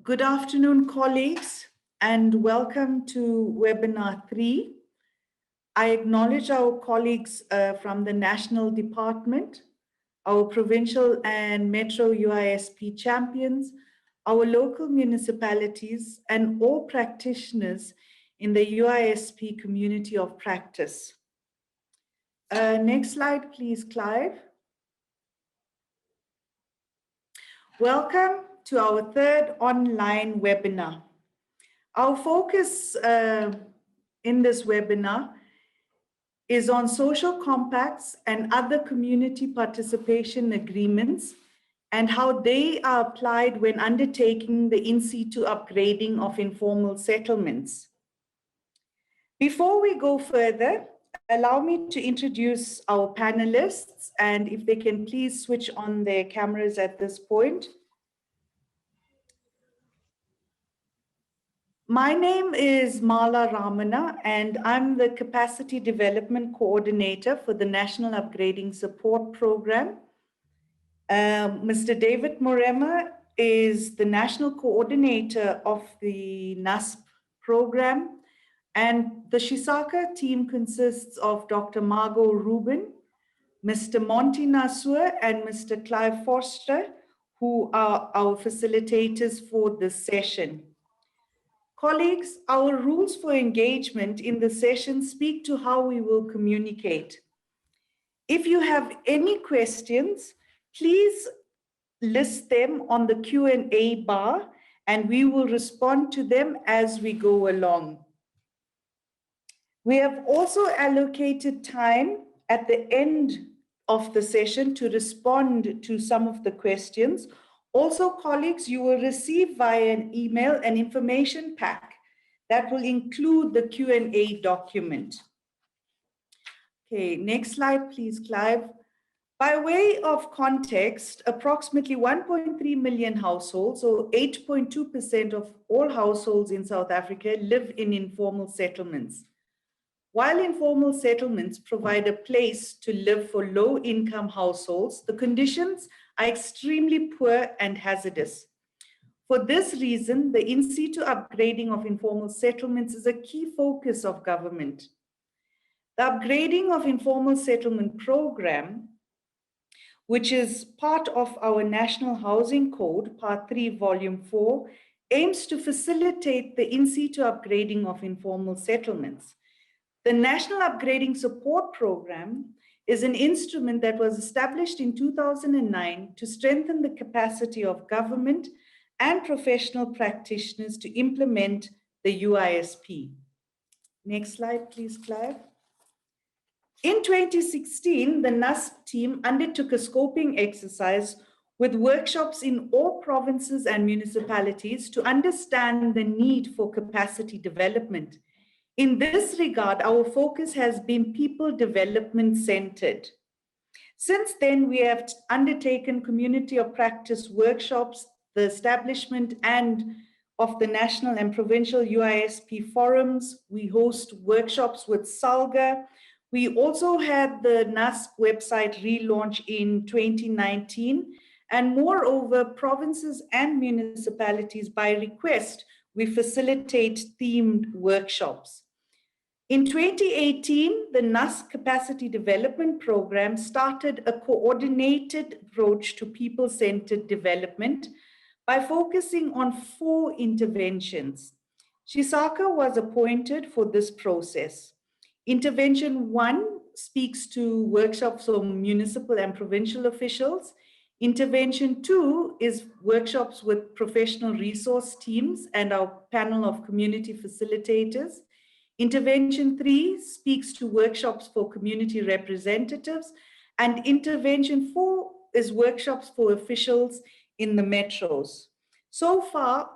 Good afternoon, colleagues, and welcome to webinar 3. I acknowledge our colleagues from the National Department, our provincial and metro UISP champions, our local municipalities, and all practitioners in the UISP community of practice. Next slide, please, Clive. Welcome to our third online webinar. Our focus in this webinar is on social compacts and other community participation agreements and how they are applied when undertaking the in situ upgrading of informal settlements. Before we go further, allow me to introduce our panelists, and if they can please switch on their cameras at this point. My name is Mala Ramana, and I'm the Capacity Development Coordinator for the National Upgrading Support Program. Mr. David Morema is the National Coordinator of the NUSP program, and the Shisaka team consists of Dr. Margot Rubin, Mr. Monty Nasur, and Mr. Clive Forster, who are our facilitators for this session. Colleagues, our rules for engagement in the session speak to how we will communicate. If you have any questions, please list them on the Q&A bar and we will respond to them as we go along. We have also allocated time at the end of the session to respond to some of the questions. Also, colleagues, you will receive via an email an information pack that will include the Q&A document. Okay, next slide, please, Clive. By way of context, approximately 1.3 million households, or 8.2% of all households in South Africa, live in informal settlements. While informal settlements provide a place to live for low-income households, the conditions are extremely poor and hazardous. For this reason, the in situ upgrading of informal settlements is a key focus of government. The upgrading of informal settlement program, which is part of our National Housing Code, Part 3, Volume 4, aims to facilitate the in situ upgrading of informal settlements. The National Upgrading Support Program is an instrument that was established in 2009 to strengthen the capacity of government and professional practitioners to implement the UISP. Next slide, please, Clive. In 2016, the NUSP team undertook a scoping exercise with workshops in all provinces and municipalities to understand the need for capacity development. In this regard, our focus has been people development centered. Since then, we have undertaken community of practice workshops, the establishment of the national and provincial UISP forums. We host workshops with SALGA. We also had the NUSP website relaunch in 2019. And moreover, provinces and municipalities, by request, we facilitate themed workshops. In 2018, the NUSP Capacity Development Program started a coordinated approach to people-centered development by focusing on 4 interventions. Shisaka was appointed for this process. Intervention 1 speaks to workshops for municipal and provincial officials. Intervention 2 is workshops with professional resource teams and our panel of community facilitators. Intervention 3 speaks to workshops for community representatives, and intervention 4 is workshops for officials in the metros. So far,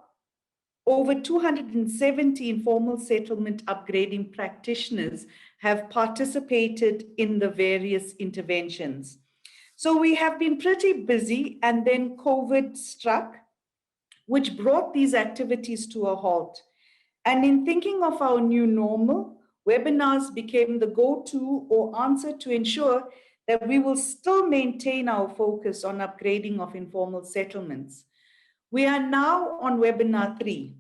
over 270 informal settlement upgrading practitioners have participated in the various interventions. So we have been pretty busy, and then COVID struck, which brought these activities to a halt. And in thinking of our new normal, webinars became the go-to or answer to ensure that we will still maintain our focus on upgrading of informal settlements. We are now on webinar 3.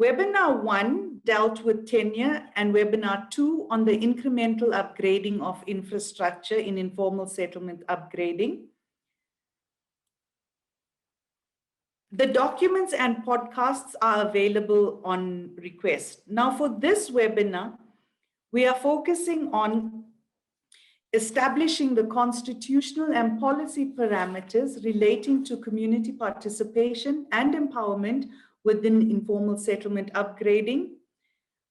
Webinar 1 dealt with tenure and webinar 2 on the incremental upgrading of infrastructure in informal settlement upgrading. The documents and podcasts are available on request. Now for this webinar, we are focusing on establishing the constitutional and policy parameters relating to community participation and empowerment within informal settlement upgrading.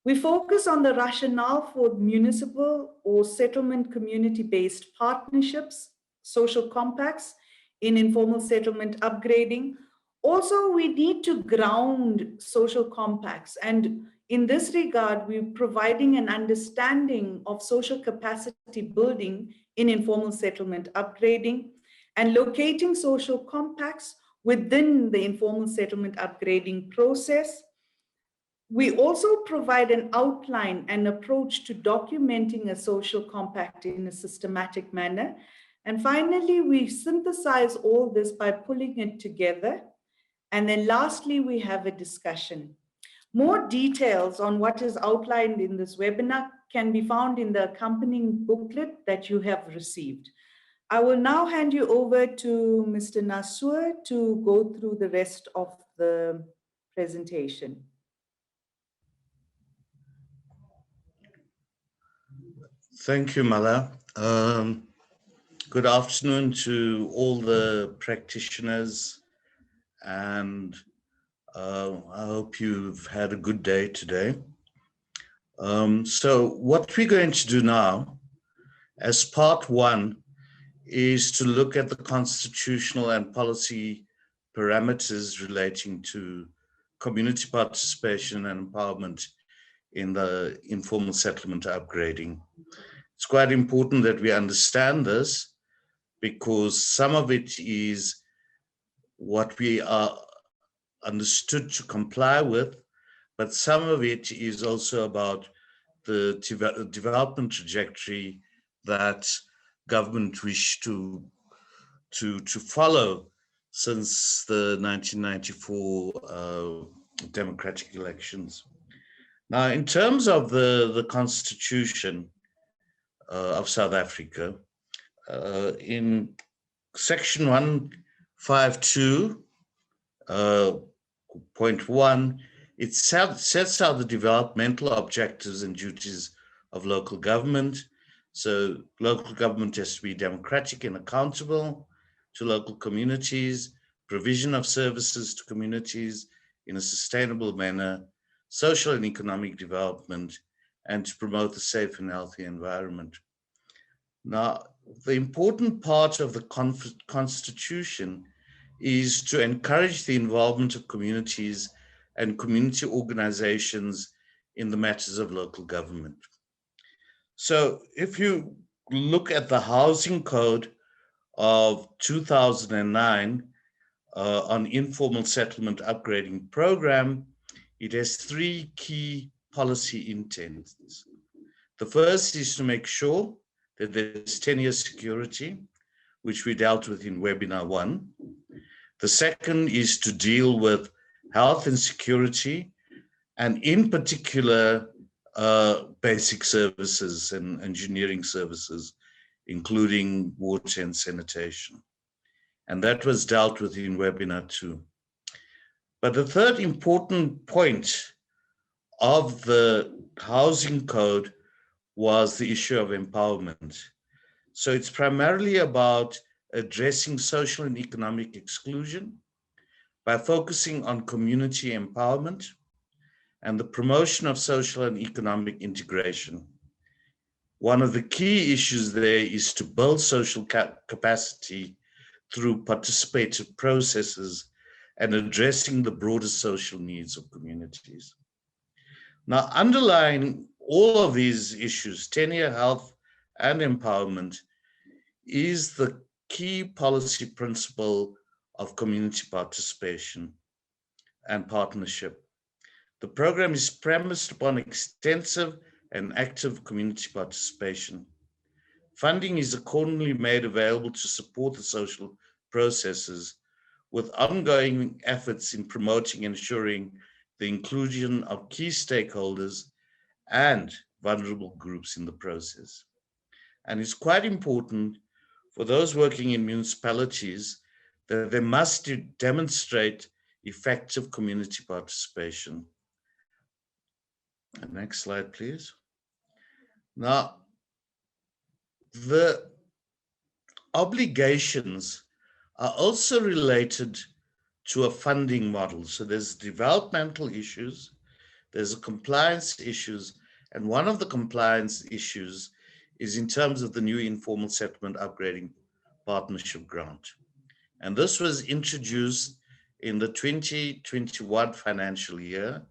We focus on the rationale for municipal or settlement community-based partnerships, social compacts in informal settlement upgrading. Also, we need to ground social compacts, and in this regard, we're providing an understanding of social capacity building in informal settlement upgrading and locating social compacts within the informal settlement upgrading process. We also provide an outline and approach to documenting a social compact in a systematic manner. And finally, we synthesize all this by pulling it together. And then lastly, we have a discussion. More details on what is outlined in this webinar can be found in the accompanying booklet that you have received. I will now hand you over to Mr. Nasur to go through the rest of the presentation. Thank you, Mala. Good afternoon to all the practitioners, and I hope you've had a good day today. So what we're going to do now, as part one, is to look at the constitutional and policy parameters relating to community participation and empowerment in the informal settlement upgrading. It's quite important that we understand this, because some of it is what we are understood to comply with, but some of it is also about the development trajectory that government wish to follow since the 1994 democratic elections. Now, in terms of the Constitution of South Africa, in section 152.1, it sets out the developmental objectives and duties of local government. So local government has to be democratic and accountable to local communities, provision of services to communities in a sustainable manner, social and economic development, and to promote a safe and healthy environment. Now, the important part of the Constitution is to encourage the involvement of communities and community organizations in the matters of local government. So if you look at the Housing Code of 2009 on informal settlement upgrading program, it has three key policy intents. The first is to make sure that there's tenure security, which we dealt with in webinar 1. The second is to deal with health and security, and in particular, basic services and engineering services, including water and sanitation. And that was dealt with in webinar 2. But the third important point of the Housing Code was the issue of empowerment. So it's primarily about addressing social and economic exclusion by focusing on community empowerment and the promotion of social and economic integration. One of the key issues there is to build social capacity through participative processes and addressing the broader social needs of communities. Now, underlying all of these issues, tenure, health, and empowerment, is the key policy principle of community participation and partnership. The program is premised upon extensive and active community participation. Funding is accordingly made available to support the social processes, with ongoing efforts in promoting and ensuring the inclusion of key stakeholders and vulnerable groups in the process. And it's quite important for those working in municipalities that they must demonstrate effective community participation. Next slide, please. Now, the obligations are also related to a funding model. So there's developmental issues, there's compliance issues, and one of the compliance issues is in terms of the new informal settlement upgrading partnership grant. And this was introduced in the 2021 financial year.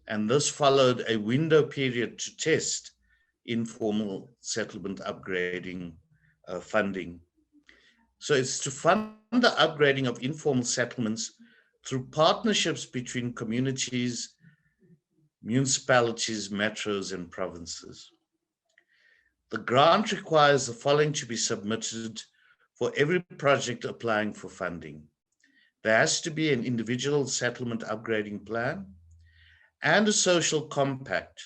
And this followed a window period to test informal settlement upgrading funding. So it's to fund the upgrading of informal settlements through partnerships between communities, municipalities, metros, and provinces. The grant requires the following to be submitted for every project applying for funding. There has to be an individual settlement upgrading plan and a social compact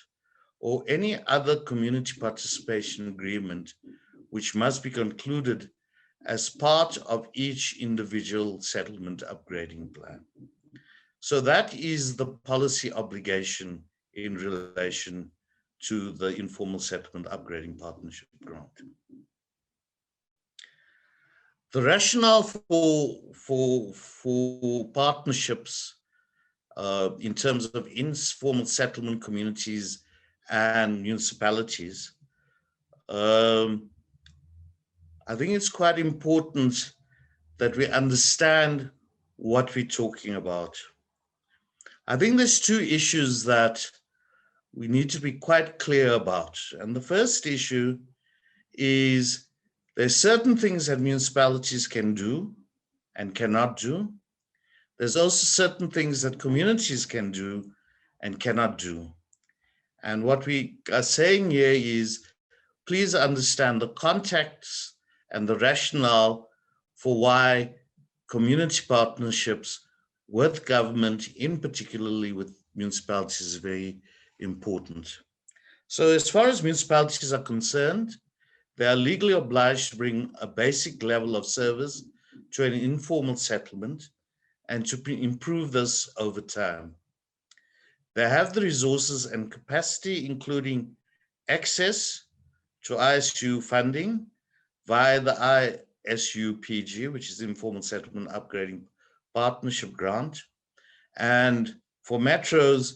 or any other community participation agreement which must be concluded as part of each individual settlement upgrading plan. So that is the policy obligation in relation to the informal settlement upgrading partnership grant. The rationale for partnerships in terms of informal settlement communities and municipalities, I think it's quite important that we understand what we're talking about. I think there's two issues that we need to be quite clear about. And the first issue is there's certain things that municipalities can do and cannot do. There's also certain things that communities can do and cannot do. And what we are saying here is, please understand the context and the rationale for why community partnerships with government, in particularly with municipalities, is very important. So as far as municipalities are concerned, they are legally obliged to bring a basic level of service to an informal settlement and to improve this over time. They have the resources and capacity, including access to ISU funding via the ISUPG, which is Informal Settlement Upgrading Partnership Grant, and for metros,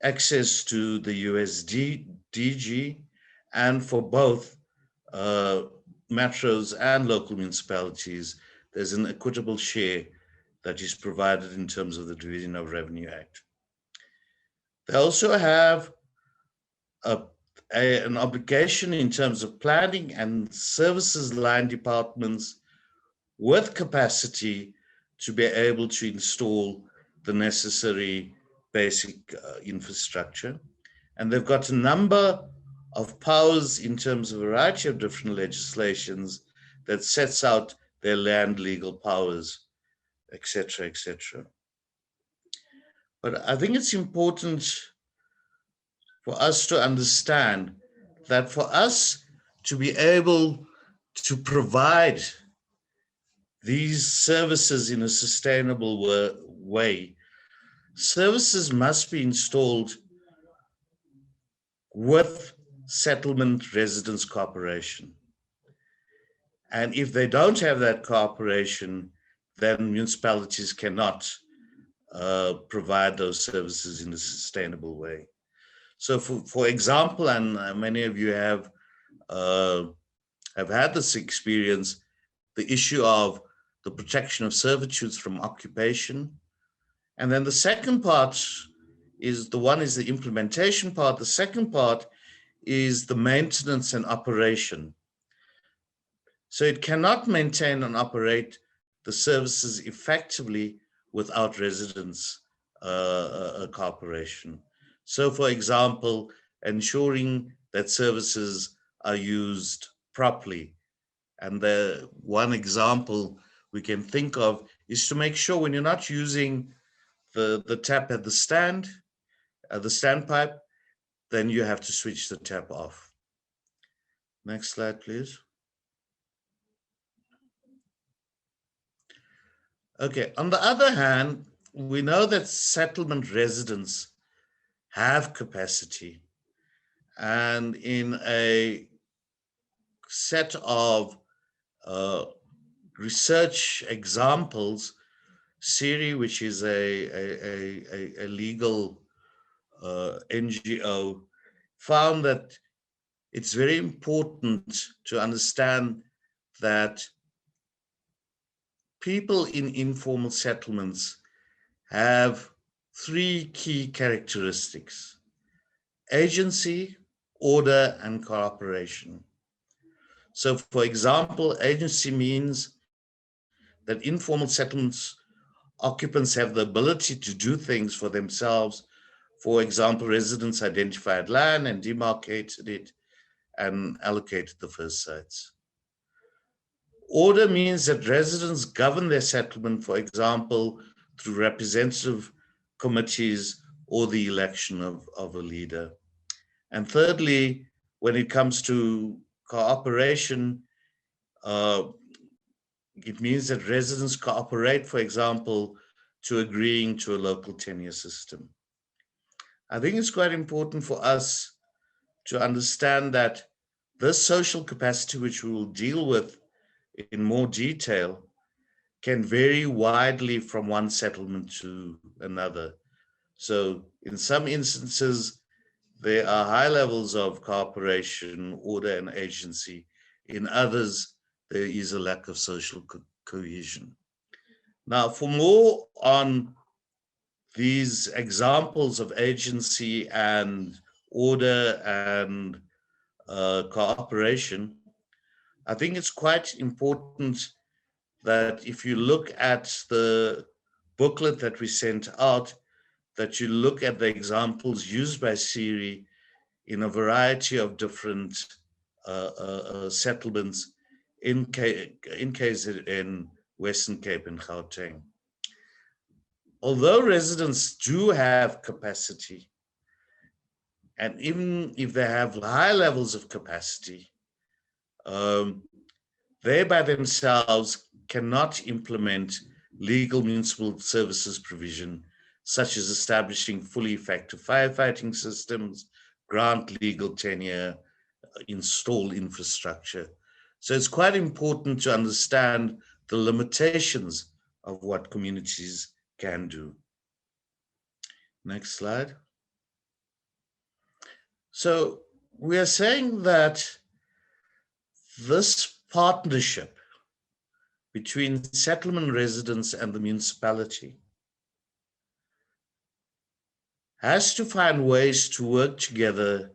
access to the USDG, and for both metros and local municipalities, there's an equitable share that is provided in terms of the Division of Revenue Act. They also have an obligation in terms of planning and services line departments with capacity to be able to install the necessary basic infrastructure. And they've got a number of powers in terms of a variety of different legislations that sets out their land legal powers, etc., etc. But I think it's important for us to understand that for us to be able to provide these services in a sustainable way, services must be installed with settlement residence cooperation. And if they don't have that cooperation, then municipalities cannot provide those services in a sustainable way. So for example, and many of you have had this experience, the issue of the protection of servitudes from occupation. And then the second part is the implementation part. The second part is the maintenance and operation. So it cannot maintain and operate the services effectively without residents' cooperation. So for example, ensuring that services are used properly. And the one example we can think of is to make sure when you're not using the tap at the standpipe, then you have to switch the tap off. Next slide, please. Okay, on the other hand, we know that settlement residents have capacity. And in a set of research examples, SIRI, which is a legal NGO, found that it's very important to understand that people in informal settlements have three key characteristics: agency, order, and cooperation. So, for example, agency means that informal settlements occupants have the ability to do things for themselves. For example, residents identified land and demarcated it and allocated the first sites. Order means that residents govern their settlement, for example, through representative committees or the election of a leader. And thirdly, when it comes to cooperation, it means that residents cooperate, for example, to agreeing to a local tenure system. I think it's quite important for us to understand that this social capacity, which we will deal with in more detail, can vary widely from one settlement to another. So in some instances, there are high levels of cooperation, order, and agency. In others, there is a lack of social cohesion. Now, for more on these examples of agency and order and cooperation, I think it's quite important that if you look at the booklet that we sent out, that you look at the examples used by SIRI in a variety of different settlements in KZN, Western Cape, and Gauteng. Although residents do have capacity, and even if they have high levels of capacity, they by themselves cannot implement legal municipal services provision, such as establishing fully effective firefighting systems, grant legal tenure, install infrastructure. So it's quite important to understand the limitations of what communities can do. Next slide. So we are saying that this partnership between settlement residents and the municipality has to find ways to work together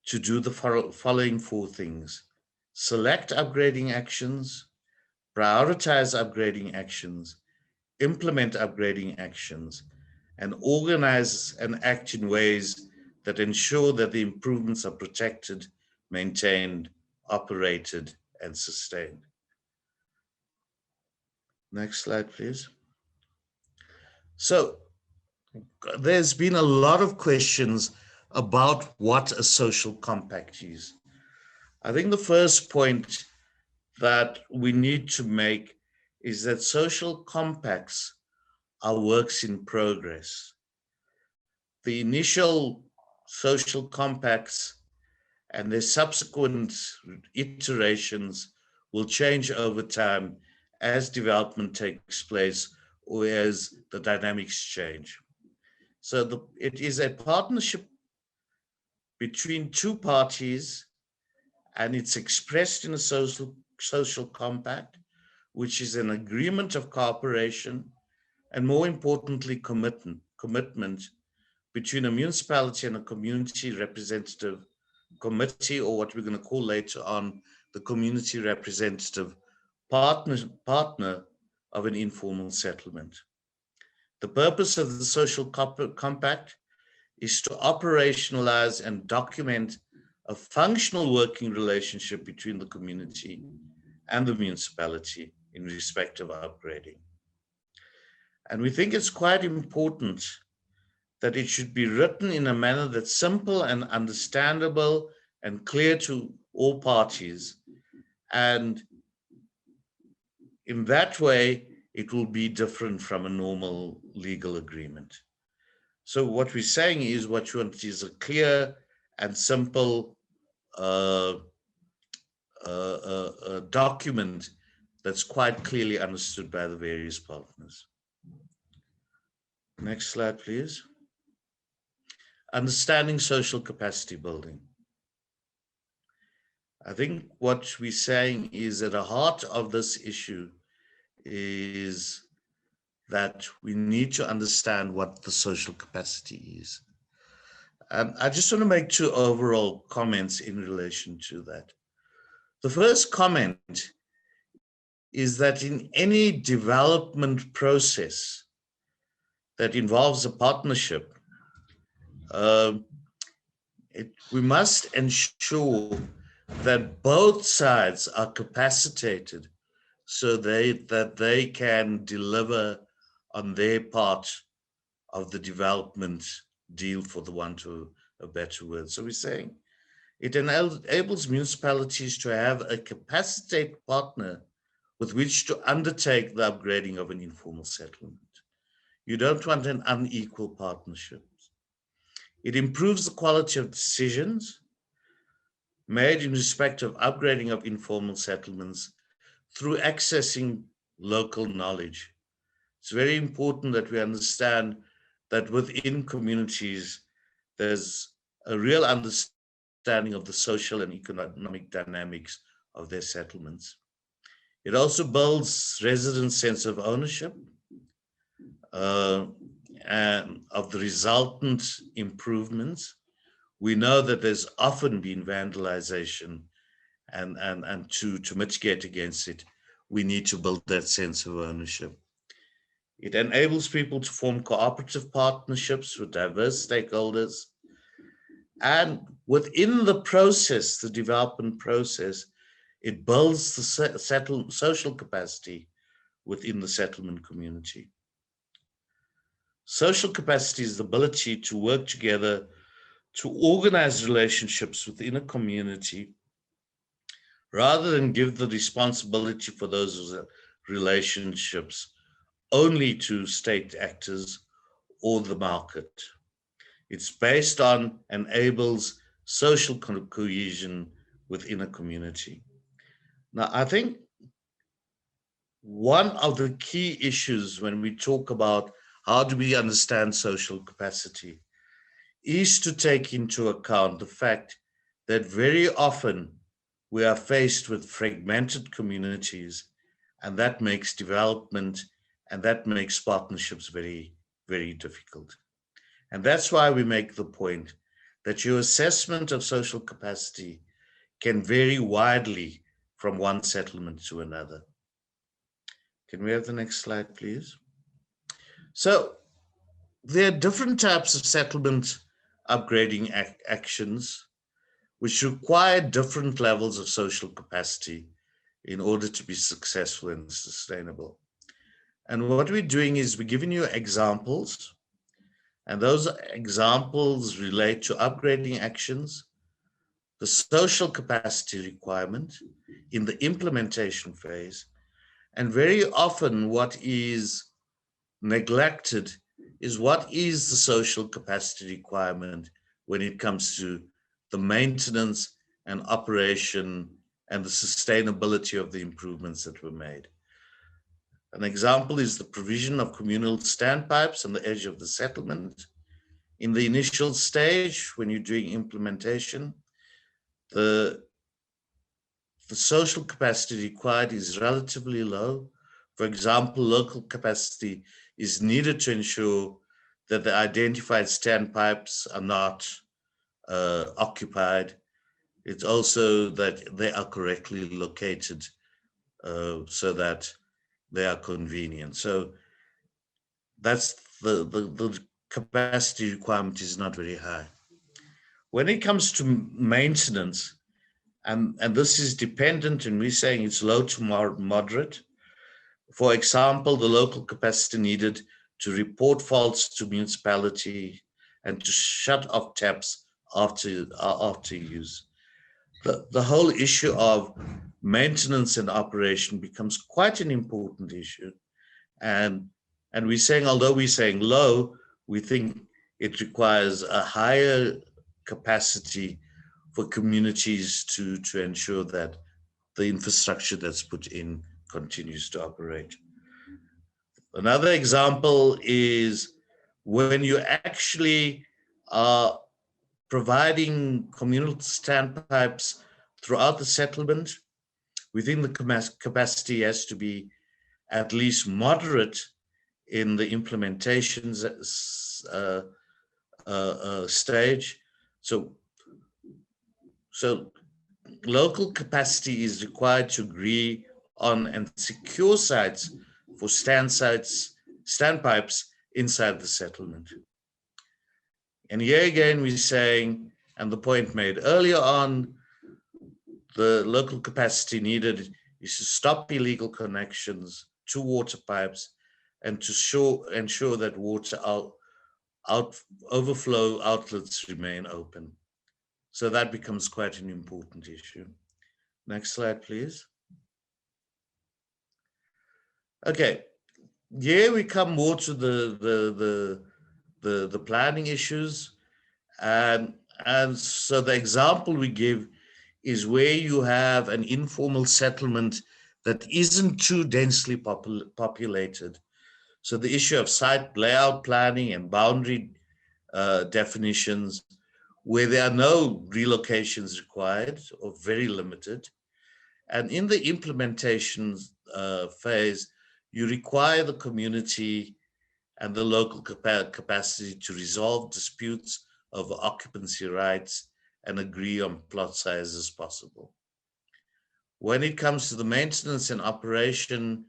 to do the following four things: select upgrading actions, prioritize upgrading actions, implement upgrading actions, and organize and act in ways that ensure that the improvements are protected, maintained, operated, and sustained. Next slide, please. So there's been a lot of questions about what a social compact is. I think the first point that we need to make is that social compacts are works in progress. The initial social compacts and their subsequent iterations will change over time as development takes place or as the dynamics change. So it is a partnership between two parties, and it's expressed in a social compact, which is an agreement of cooperation and, more importantly, commitment between a municipality and a community representative committee, or what we're going to call later on the community representative partner of an informal settlement. The purpose of the social compact is to operationalize and document a functional working relationship between the community and the municipality in respect of upgrading. And we think it's quite important that it should be written in a manner that's simple and understandable and clear to all parties. And in that way, it will be different from a normal legal agreement. So what we're saying is what you want is a clear and simple document that's quite clearly understood by the various partners. Next slide, please. Understanding social capacity building. I think what we're saying is at the heart of this issue is that we need to understand what the social capacity is. I just want to make two overall comments in relation to that. The first comment is that in any development process that involves a partnership, we must ensure that both sides are capacitated so that they can deliver on their part of the development deal, for the want of a better word. So we're saying it enables municipalities to have a capacitated partner with which to undertake the upgrading of an informal settlement. You don't want an unequal partnership. It improves the quality of decisions made in respect of upgrading of informal settlements through accessing local knowledge. It's very important that we understand that within communities, there's a real understanding of the social and economic dynamics of their settlements. It also builds residents' sense of ownership and of the resultant improvements. We know that there's often been vandalization, and to mitigate against it, we need to build that sense of ownership. It enables people to form cooperative partnerships with diverse stakeholders. And within the process, the development process, it builds the social capacity within the settlement community. Social capacity is the ability to work together to organize relationships within a community rather than give the responsibility for those relationships only to state actors or the market. It's based on and enables social cohesion within a community. Now, I think one of the key issues when we talk about how do we understand social capacity is to take into account the fact that very often we are faced with fragmented communities, and that makes development and that makes partnerships very, very difficult. And that's why we make the point that your assessment of social capacity can vary widely from one settlement to another. Can we have the next slide, please? So there are different types of settlement upgrading actions which require different levels of social capacity in order to be successful and sustainable. And what we're doing is we're giving you examples, and those examples relate to upgrading actions, the social capacity requirement in the implementation phase, and very often what is neglected is what is the social capacity requirement when it comes to the maintenance and operation and the sustainability of the improvements that were made. An example is the provision of communal standpipes on the edge of the settlement. In the initial stage, when you're doing implementation, the social capacity required is relatively low. For example, local capacity is needed to ensure that the identified standpipes are not occupied. It's also that they are correctly located so that they are convenient. So that's the capacity requirement is not very high. When it comes to maintenance, and this is dependent, and we're saying it's low to moderate. For example, the local capacity needed to report faults to municipality, and to shut off taps after use. The whole issue of maintenance and operation becomes quite an important issue. And we're saying, although we're saying low, we think it requires a higher capacity for communities to ensure that the infrastructure that's put in continues to operate. Another example is when you actually are providing communal standpipes throughout the settlement, within the capacity has to be at least moderate in the implementation stage. So local capacity is required to agree on and secure sites for standpipes inside the settlement. And here again, we're saying, and the point made earlier on, the local capacity needed is to stop illegal connections to water pipes and to ensure that water overflow outlets remain open. So that becomes quite an important issue. Next slide, please. Okay, here we come more to the planning issues, and so the example we give is where you have an informal settlement that isn't too densely populated. So the issue of site layout planning and boundary definitions, where there are no relocations required or very limited. And in the implementation phase, you require the community and the local capacity to resolve disputes over occupancy rights and agree on plot size as possible. When it comes to the maintenance and operation,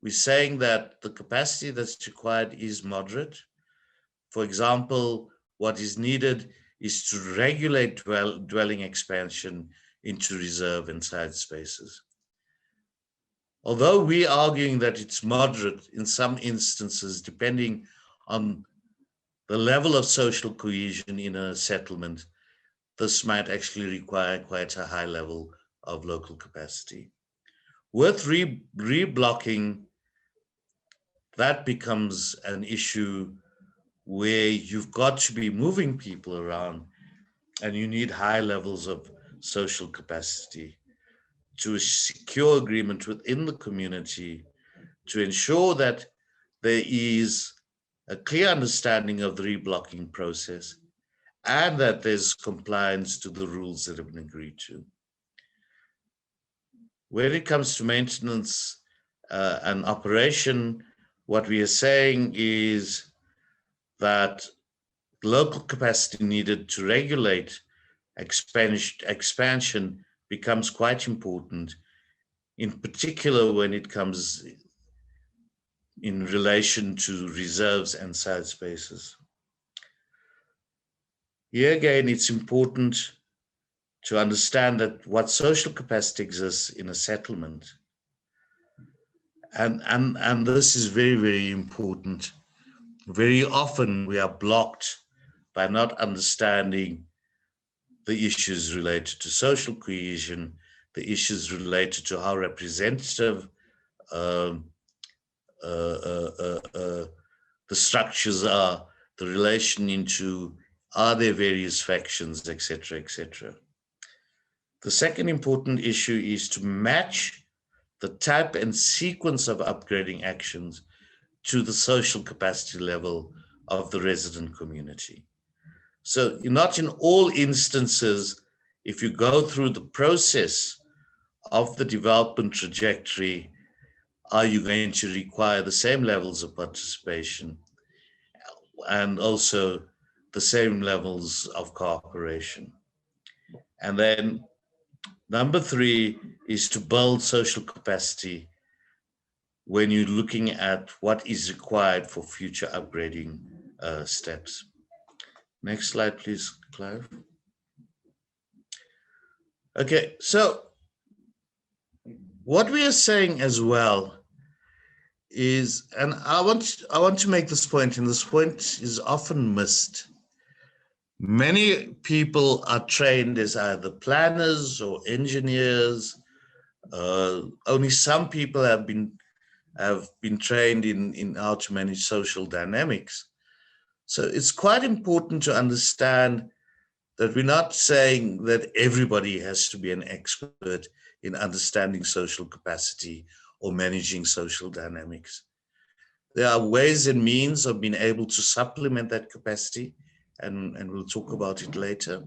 we're saying that the capacity that's required is moderate. For example, what is needed is to regulate dwelling expansion into reserve and side spaces. Although we're arguing that it's moderate in some instances, depending on the level of social cohesion in a settlement, this might actually require quite a high level of local capacity. With reblocking, that becomes an issue where you've got to be moving people around and you need high levels of social capacity to secure agreement within the community to ensure that there is a clear understanding of the reblocking process and that there's compliance to the rules that have been agreed to. When it comes to maintenance and operation, what we are saying is that local capacity needed to regulate expansion becomes quite important, in particular when it comes in relation to reserves and side spaces. Here again, it's important to understand that what social capacity exists in a settlement. And this is very, very important. Very often we are blocked by not understanding the issues related to social cohesion, the issues related to how representative the structures are, the relation into are there various factions, etc., etc. The second important issue is to match the type and sequence of upgrading actions to the social capacity level of the resident community. So not in all instances, if you go through the process of the development trajectory, are you going to require the same levels of participation and also the same levels of cooperation. And then number 3 is to build social capacity when you're looking at what is required for future upgrading steps. Next slide, please, Clive. Okay, so what we are saying as well is, and I want to make this point, and this point is often missed. Many people are trained as either planners or engineers. Only some people have been trained in how to manage social dynamics. So it's quite important to understand that we're not saying that everybody has to be an expert in understanding social capacity or managing social dynamics. There are ways and means of being able to supplement that capacity, and we'll talk about it later.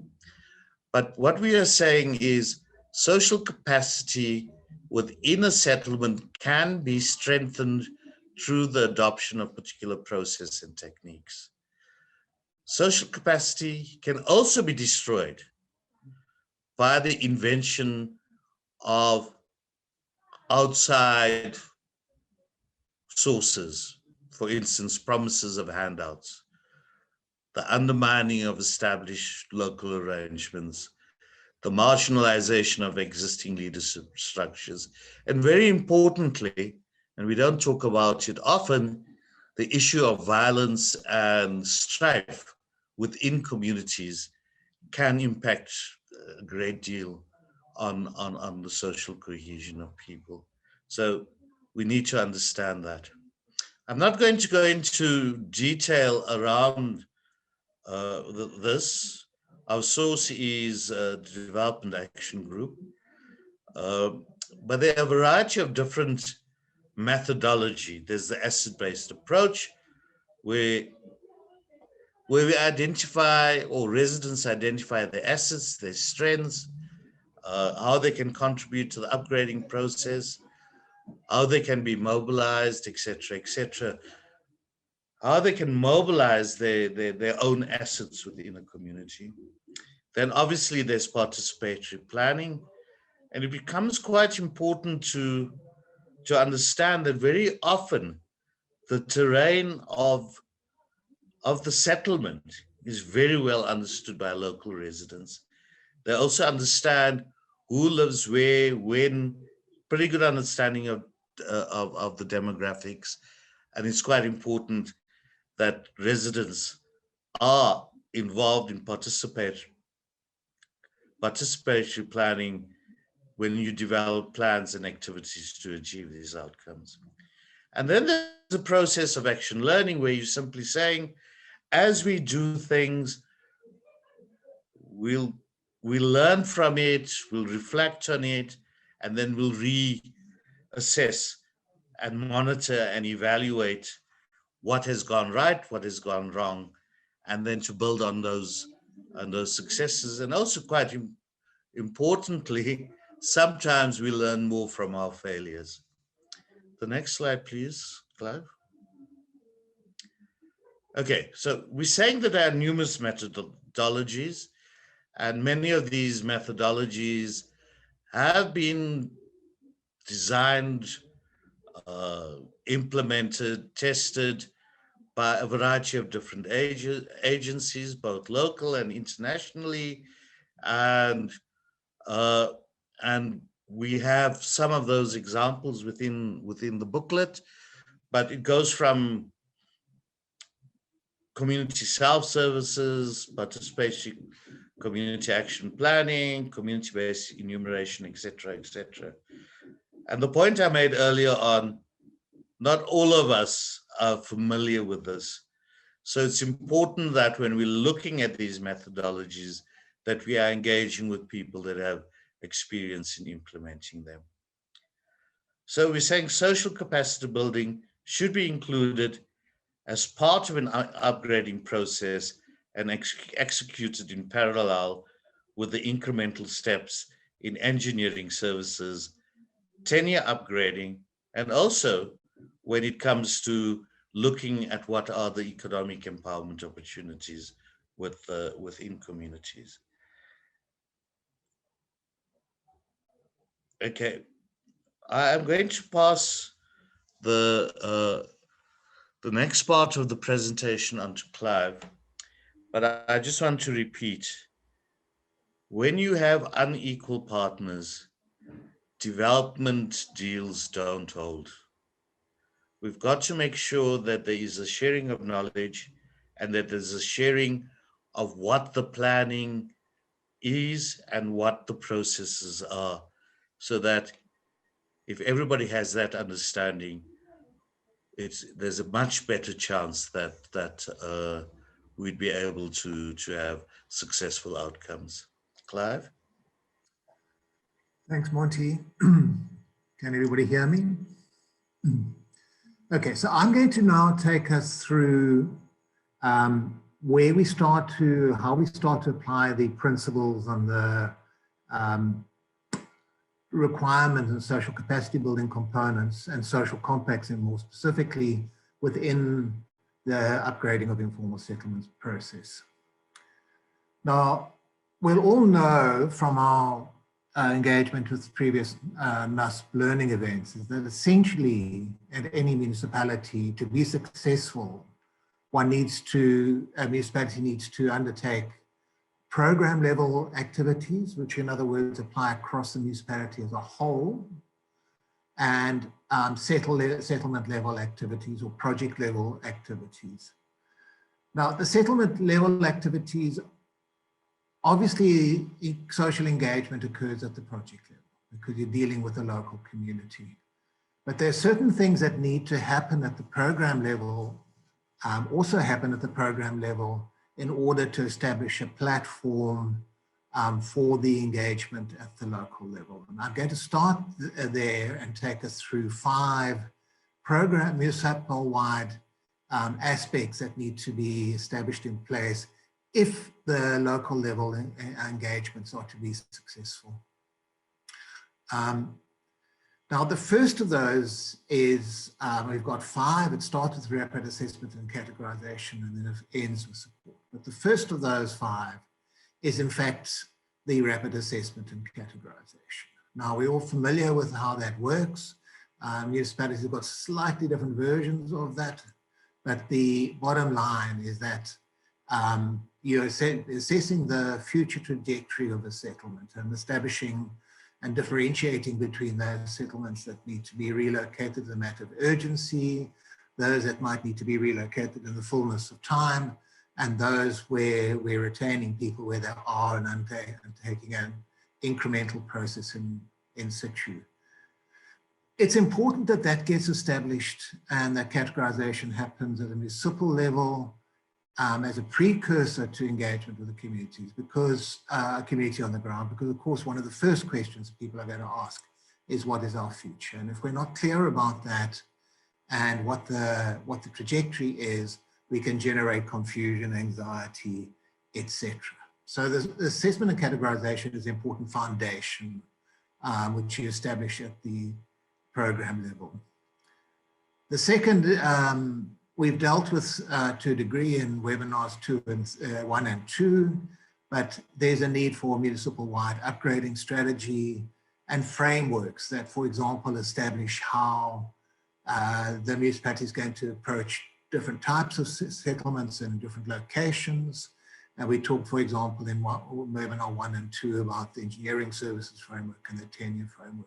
But what we are saying is social capacity within a settlement can be strengthened through the adoption of particular process and techniques. Social capacity can also be destroyed by the invention of outside sources, for instance, promises of handouts, the undermining of established local arrangements, the marginalization of existing leadership structures, and very importantly, and we don't talk about it often, the issue of violence and strife within communities can impact a great deal on the social cohesion of people. So we need to understand that. I'm not going to go into detail around this. Our source is the Development Action Group, uh, but there are a variety of different methodology. There's the asset-based approach, where we identify, or residents identify their assets, their strengths, how they can contribute to the upgrading process, how they can be mobilized, etc., how they can mobilize their own assets within a community. Then obviously there's participatory planning, and it becomes quite important to understand that very often the terrain of the settlement is very well understood by local residents. They also understand who lives where, when, pretty good understanding of the demographics. And it's quite important that residents are involved in participatory planning when you develop plans and activities to achieve these outcomes. And then there's a process of action learning where you're simply saying, as we do things, we'll learn from it, we'll reflect on it, and then we'll reassess and monitor and evaluate what has gone right, what has gone wrong, and then to build on those successes. And also quite importantly, sometimes we learn more from our failures. The next slide, please, Clive. Okay, so we're saying that there are numerous methodologies, and many of these methodologies have been designed, implemented, tested by a variety of different agencies, both local and internationally, and we have some of those examples within the booklet, but it goes from community self-services, participation, community action planning, community-based enumeration, etc., etc. And the point I made earlier on, not all of us are familiar with this. So it's important that when we're looking at these methodologies, that we are engaging with people that have experience in implementing them. So we're saying social capacity building should be included as part of an upgrading process and executed in parallel with the incremental steps in engineering services, tenure upgrading, and also when it comes to looking at what are the economic empowerment opportunities within communities. Okay, I am going to pass the next part of the presentation on to Clive, but I just want to repeat, when you have unequal partners, development deals don't hold. We've got to make sure that there is a sharing of knowledge and that there's a sharing of what the planning is and what the processes are, so that if everybody has that understanding, there's a much better chance that we'd be able to have successful outcomes. Clive? Thanks, Monty. Can everybody hear me? Okay, so I'm going to now take us through where we start to, how we start to apply the principles and the requirements and social capacity building components and social compacts, and more specifically within the upgrading of informal settlements process. Now, we'll all know from our engagement with previous NUSP learning events is that essentially at any municipality, to be successful, a municipality needs to undertake program level activities, which in other words apply across the municipality as a whole, and settlement level activities or project level activities. Now, the settlement level activities, obviously social engagement occurs at the project level because you're dealing with the local community. But there are certain things that need to happen at the program level, also happen at the program level in order to establish a platform for the engagement at the local level. And I'm going to start there and take us through 5 municipal-wide aspects that need to be established in place if the local level engagements are to be successful. Now, the first of those is, we've got 5. It starts with rapid assessment and categorization, and then it ends with support. But the first of those 5 is, in fact, the rapid assessment and categorization. Now, we're all familiar with how that works. Municipalities have got slightly different versions of that, but the bottom line is that you're assessing the future trajectory of a settlement and establishing and differentiating between those settlements that need to be relocated as a matter of urgency, those that might need to be relocated in the fullness of time, and those where we're retaining people where they are and taking an incremental process in situ. It's important that that gets established and that categorization happens at a municipal level as a precursor to engagement with the communities, because community on the ground, because of course one of the first questions people are going to ask is, what is our future? And if we're not clear about that and what the trajectory is, we can generate confusion, anxiety, etc. So the assessment and categorization is an important foundation which you establish at the program level. The second, we've dealt with to a degree in webinars 1 and 2, but there's a need for municipal-wide upgrading strategy and frameworks that, for example, establish how the municipality is going to approach different types of settlements in different locations. And we talked, for example, in webinar 1 and 2 about the engineering services framework and the tenure framework.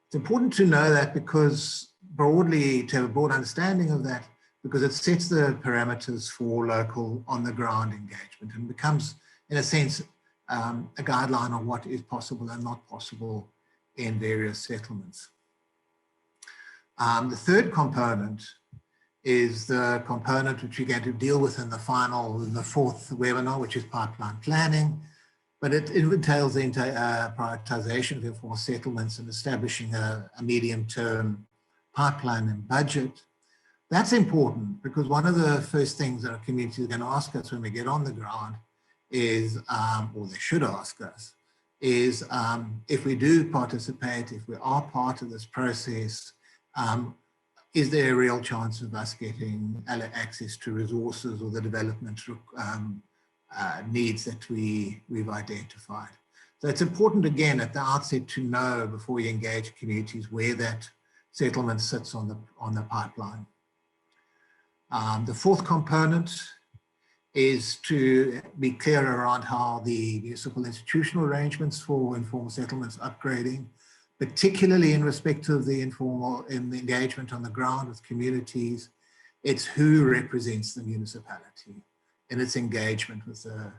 It's important to know that because broadly, to have a broad understanding of that, because it sets the parameters for local on-the-ground engagement and becomes, in a sense, a guideline on what is possible and not possible in various settlements. The third component is the component which we're going to deal with in the 4th webinar, which is pipeline planning, but it entails the prioritization of informal settlements and establishing a medium-term pipeline and budget. That's important because one of the first things that our community is going to ask us when we get on the ground is, or they should ask us, is if we do participate, if we are part of this process, is there a real chance of us getting access to resources or the development needs that we've identified? So it's important, again, at the outset to know before we engage communities where that settlement sits on the pipeline. The 4th component is to be clear around how the municipal institutional arrangements for informal settlements upgrading particularly in respect of the informal, in the engagement on the ground with communities. It's who represents the municipality in its engagement with the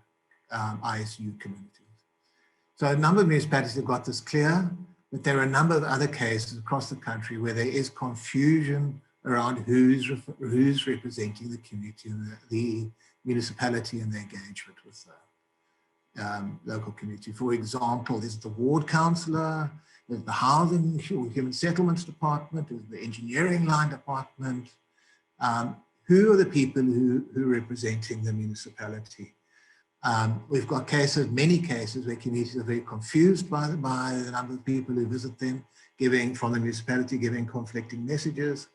ISU communities. So a number of municipalities have got this clear, but there are a number of other cases across the country where there is confusion around who's representing the community and the municipality and the engagement with the local community. For example, there's the ward councillor, there's the housing or human settlements department, there's the engineering line department. Who are the people who are representing the municipality? We've got cases, many cases, where communities are very confused by the number of people who visit them, from the municipality, giving conflicting messages.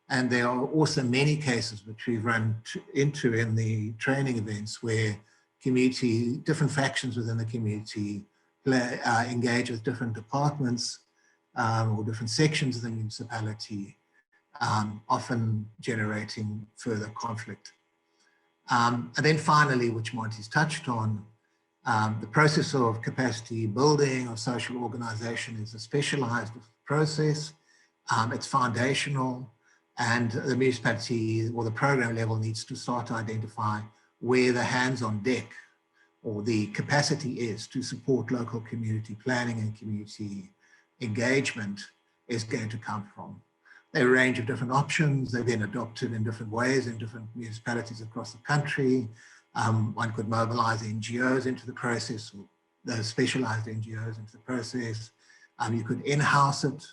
And there are also many cases which we've run into in the training events where different factions within the community engage with different departments or different sections of the municipality, often generating further conflict. And then finally, which Monty's touched on, the process of capacity building or social organization is a specialized process. It's foundational, and the municipality or the program level needs to start to identify where the hands on deck or the capacity is to support local community planning and community engagement is going to come from. There are a range of different options. They've been adopted in different ways in different municipalities across the country. One could mobilize NGOs into the process, or those specialized NGOs into the process. You could in-house it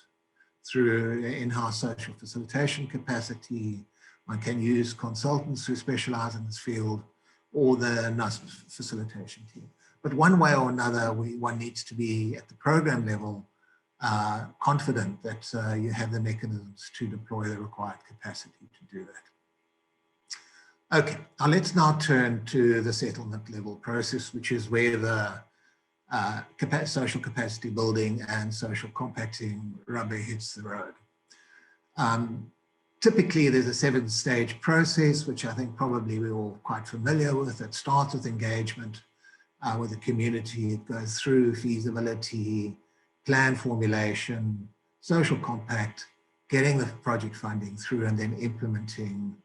through in-house social facilitation capacity. One can use consultants who specialize in this field, or the NUSP facilitation team. But one way or another, one needs to be at the program level confident that you have the mechanisms to deploy the required capacity to do that. Okay, now let's turn to the settlement level process, which is where the social capacity building and social compacting rubber hits the road. Typically, there's a 7-stage process, which I think probably we're all quite familiar with. It starts with engagement with the community. It goes through feasibility, plan formulation, social compact, getting the project funding through, and then implementing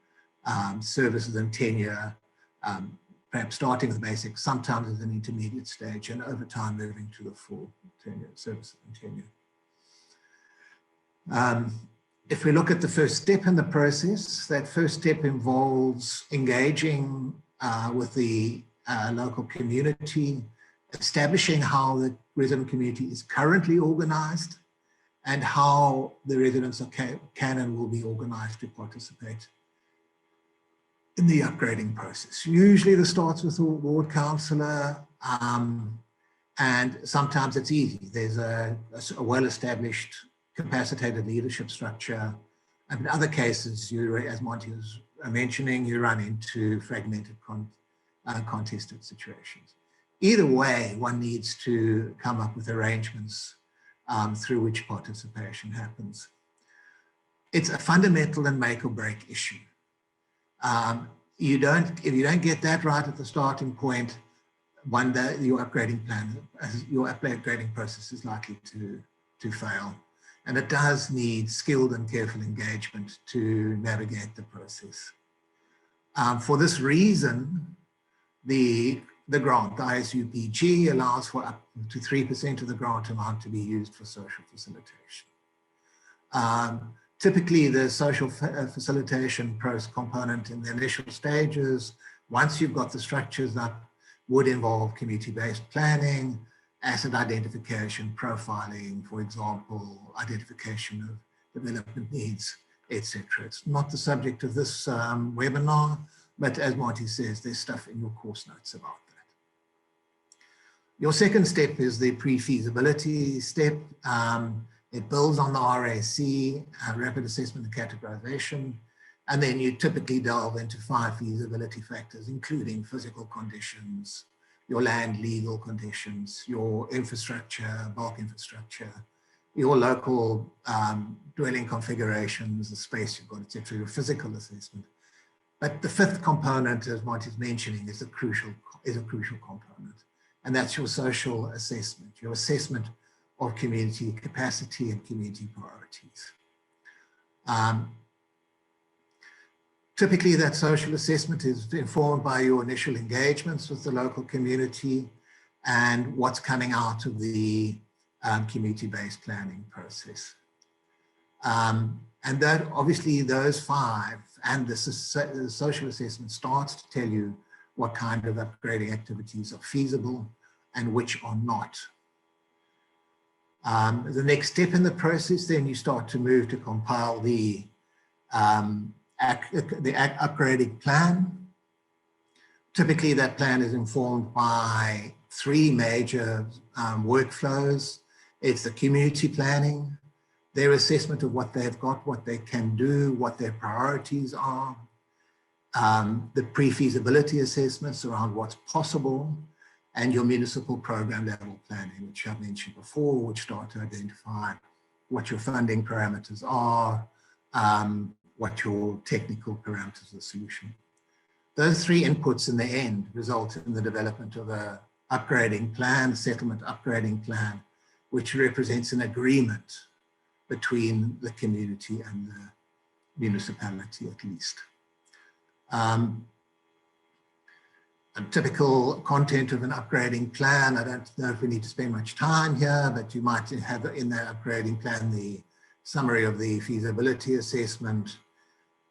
services and tenure, perhaps starting with basics, sometimes as an intermediate stage, and over time moving to the full tenure, services and tenure. If we look at the first step in the process, that first step involves engaging with the local community, establishing how the resident community is currently organized and how the residents can and will be organized to participate in the upgrading process. Usually this starts with a ward councillor, and sometimes it's easy. There's a well-established capacitated leadership structure. And in other cases, as Monty was mentioning, you run into fragmented contested situations. Either way, one needs to come up with arrangements through which participation happens. It's a fundamental and make or break issue. If you don't get that right at the starting point, one day your upgrading process is likely to fail. And it does need skilled and careful engagement to navigate the process. For this reason, the grant, the ISUPG, allows for up to 3% of the grant amount to be used for social facilitation. Typically, the social facilitation component in the initial stages, once you've got the structures up, would involve community-based planning, asset identification, profiling, for example, identification of development needs, etc. It's not the subject of this webinar, but as Marty says, there's stuff in your course notes about that. Your second step is the pre-feasibility step. It builds on the RAC, rapid assessment and categorization, and then you typically delve into 5 feasibility factors, including physical conditions, your land legal conditions, your infrastructure, bulk infrastructure, your local dwelling configurations, the space you've got, etc., your physical assessment. But the 5th component, as Monty's mentioning, is a crucial component, and that's your social assessment, your assessment of community capacity and community priorities. Typically, that social assessment is informed by your initial engagements with the local community and what's coming out of the community-based planning process. And that obviously those 5 and the social assessment starts to tell you what kind of upgrading activities are feasible and which are not. The next step in the process, then you start to move to compile the upgrading plan. Typically that plan is informed by 3 major workflows. It's the community planning, their assessment of what they've got, what they can do, what their priorities are, the pre-feasibility assessments around what's possible, and your municipal program level planning, which I've mentioned before, which start to identify what your funding parameters are, what your technical parameters of the solution. Those 3 inputs in the end result in the development of a upgrading plan, settlement upgrading plan, which represents an agreement between the community and the municipality at least. A typical content of an upgrading plan, I don't know if we need to spend much time here, but you might have in that upgrading plan the summary of the feasibility assessment,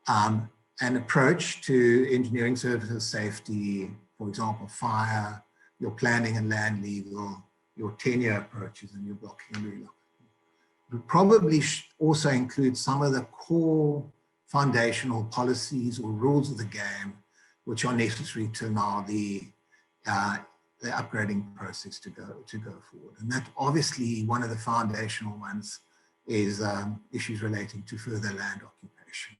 an approach to engineering services safety, for example, fire, your planning and land legal, your tenure approaches, and your blocking and relocking. It would probably also include some of the core foundational policies or rules of the game which are necessary to allow the upgrading process to go forward. And that obviously one of the foundational ones is issues relating to further land occupation.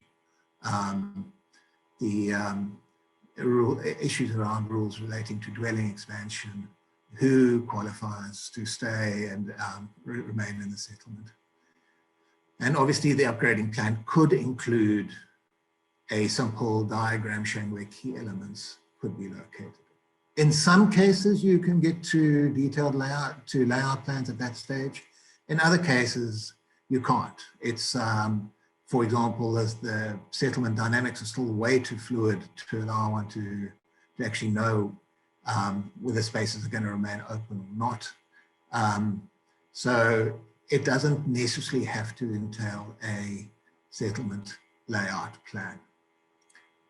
Issues around rules relating to dwelling expansion, who qualifies to stay and remain in the settlement. And obviously the upgrading plan could include a simple diagram showing where key elements could be located. In some cases, you can get to detailed layout plans at that stage. In other cases, you can't. It's, for example, as the settlement dynamics are still way too fluid to allow one to actually know whether spaces are going to remain open or not. So it doesn't necessarily have to entail a settlement layout plan.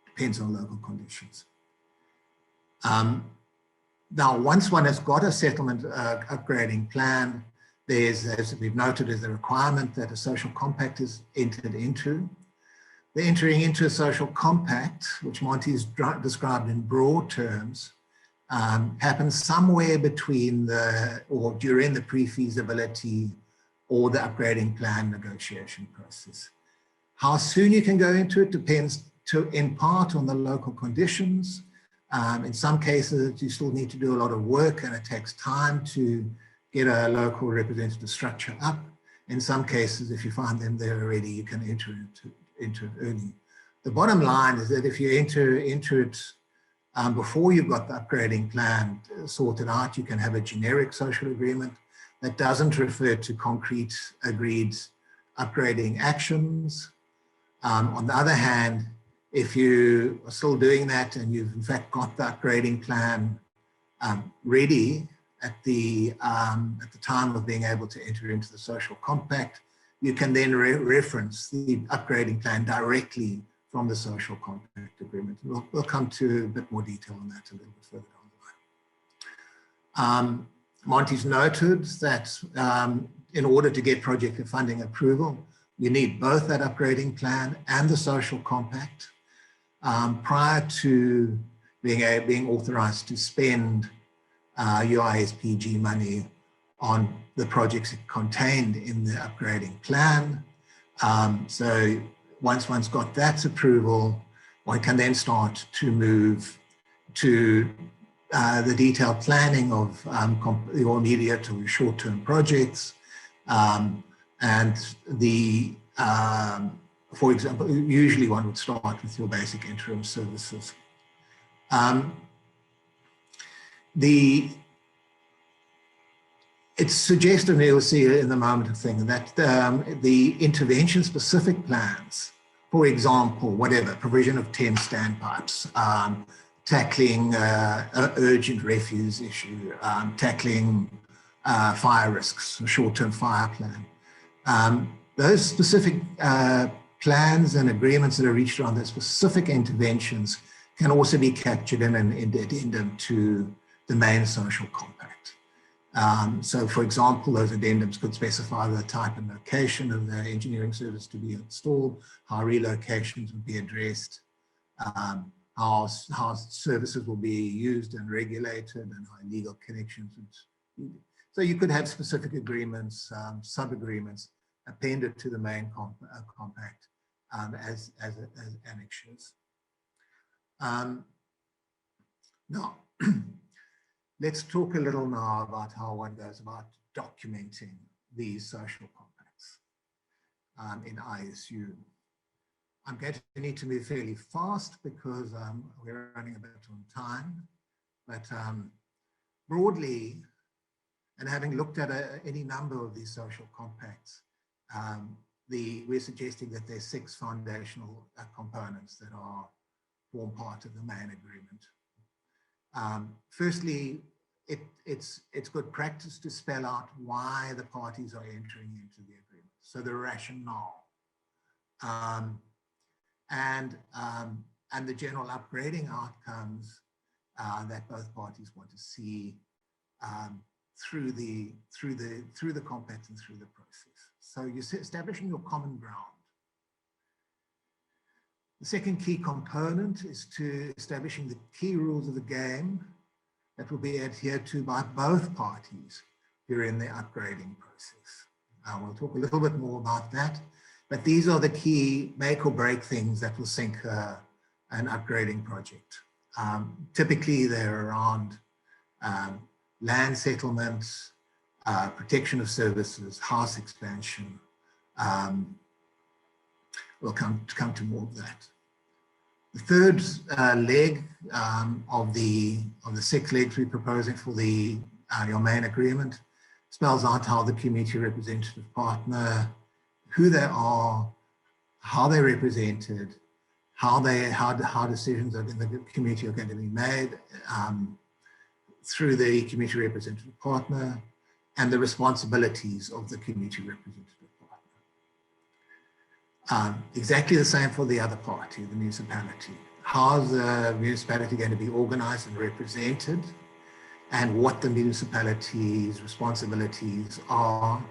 Depends on local conditions. Now, once one has got a settlement upgrading plan, there's, as we've noted, is the requirement that a social compact is entered into. The entering into a social compact, which Monty has described in broad terms, happens somewhere between or during the pre-feasibility or the upgrading plan negotiation process. How soon you can go into it depends in part on the local conditions. In some cases, you still need to do a lot of work and it takes time to get a local representative structure up. In some cases, if you find them there already, you can enter into it early. The bottom line is that if you enter into it before you've got the upgrading plan sorted out, you can have a generic social agreement that doesn't refer to concrete agreed upgrading actions. On the other hand, if you are still doing that and you've in fact got the upgrading plan ready at the time of being able to enter into the social compact, you can then reference the upgrading plan directly from the social compact agreement. We'll come to a bit more detail on that a little bit further down the line. Monty's noted that in order to get project funding approval, you need both that upgrading plan and the social compact prior to being authorized to spend your ISPG money on the projects contained in the upgrading plan. So once one's got that approval, one can then start to move to the detailed planning of your immediate or short-term projects. And for example, usually one would start with your basic interim services. It's suggestive, and you'll see in the moment of thing, that the intervention-specific plans, for example, whatever, provision of 10 standpipes, tackling an urgent refuse issue, tackling fire risks, a short-term fire plan. Those specific plans and agreements that are reached around those specific interventions can also be captured in an addendum to the main social compact. So, for example, those addendums could specify the type and location of the engineering service to be installed, how relocations would be addressed, how services will be used and regulated, and how illegal connections would. So you could have specific agreements, sub-agreements appended to the main compact as annexures. Now, let's talk a little now about how one goes about documenting these social compacts in ISU. I'm going to need to move fairly fast because we're running a bit on time, but broadly, and having looked at any number of these social compacts, we're suggesting that there's 6 foundational components that form part of the main agreement. Firstly, it's good practice to spell out why the parties are entering into the agreement. So the rationale and the general upgrading outcomes that both parties want to see through the compact and through the process. So you're establishing your common ground. The second key component is to establishing the key rules of the game that will be adhered to by both parties during the upgrading process. We'll talk a little bit more about that, but these are the key make or break things that will sink an upgrading project. Typically, they're around land settlements, protection of services, house expansion. We'll come to more of that. The third leg of the 6 legs we're proposing for your main agreement spells out how the community representative partner, who they are, how they're represented, how decisions in the community are going to be made through the community representative partner, and the responsibilities of the community representative partner. Exactly the same for the other party, the municipality. How's the municipality going to be organized and represented, and what the municipality's responsibilities are,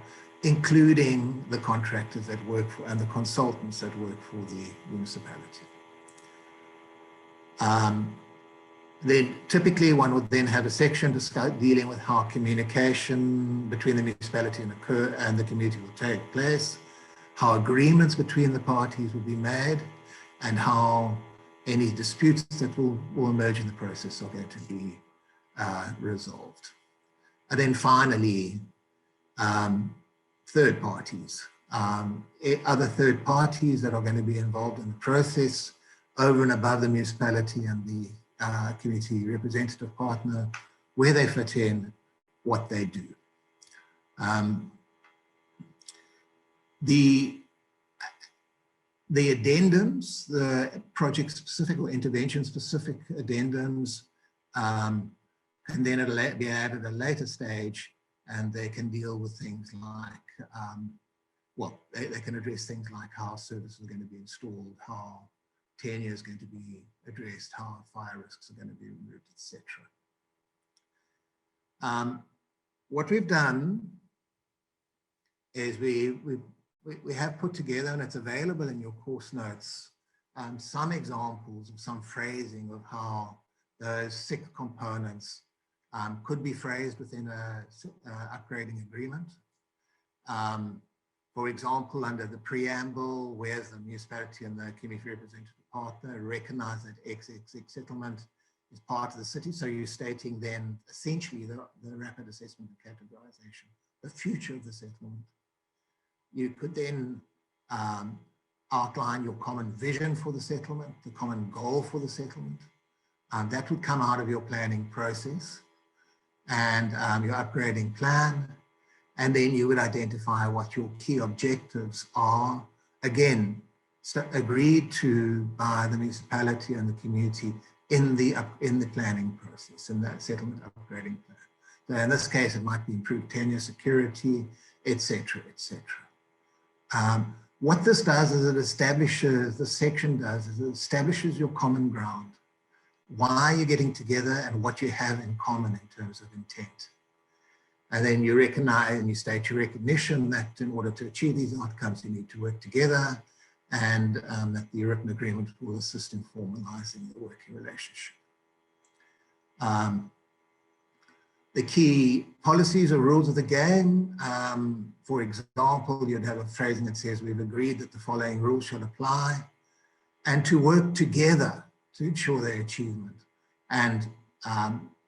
including the contractors that work for and the consultants that work for the municipality. Then typically one would then have a section dealing with how communication between the municipality and the community will take place, how agreements between the parties will be made, and how any disputes that will emerge in the process are going to be resolved. And then finally, third parties, other third parties that are going to be involved in the process over and above the municipality and the community representative partner, where they fit in, what they do. The addendums, the project-specific or intervention-specific addendums can then be added at a later stage, and they can deal with things like, they can address things like how services are going to be installed, how tenure is going to be addressed, how fire risks are going to be removed, etc. What we've done is we have put together, and it's available in your course notes, some examples of some phrasing of how those 6 components could be phrased within an upgrading agreement. For example, under the preamble, where the municipality and the community representative partner recognize that XXX settlement is part of the city. So you're stating then essentially the rapid assessment and categorization, the future of the settlement. You could then outline your common vision for the settlement, the common goal for the settlement. That would come out of your planning process and your upgrading plan. And then you would identify what your key objectives are, again, agreed to by the municipality and the community in the planning process, in that settlement upgrading plan. So in this case, it might be improved tenure, security, etc., etc. What this does is it establishes, this section does, is it establishes your common ground, why you're getting together and what you have in common in terms of intent. And then you recognize and you state your recognition that in order to achieve these outcomes, you need to work together, and that the written agreement will assist in formalizing the working relationship. The key policies or rules of the game, for example, you'd have a phrasing that says, we've agreed that the following rules shall apply, and to work together to ensure their achievement. And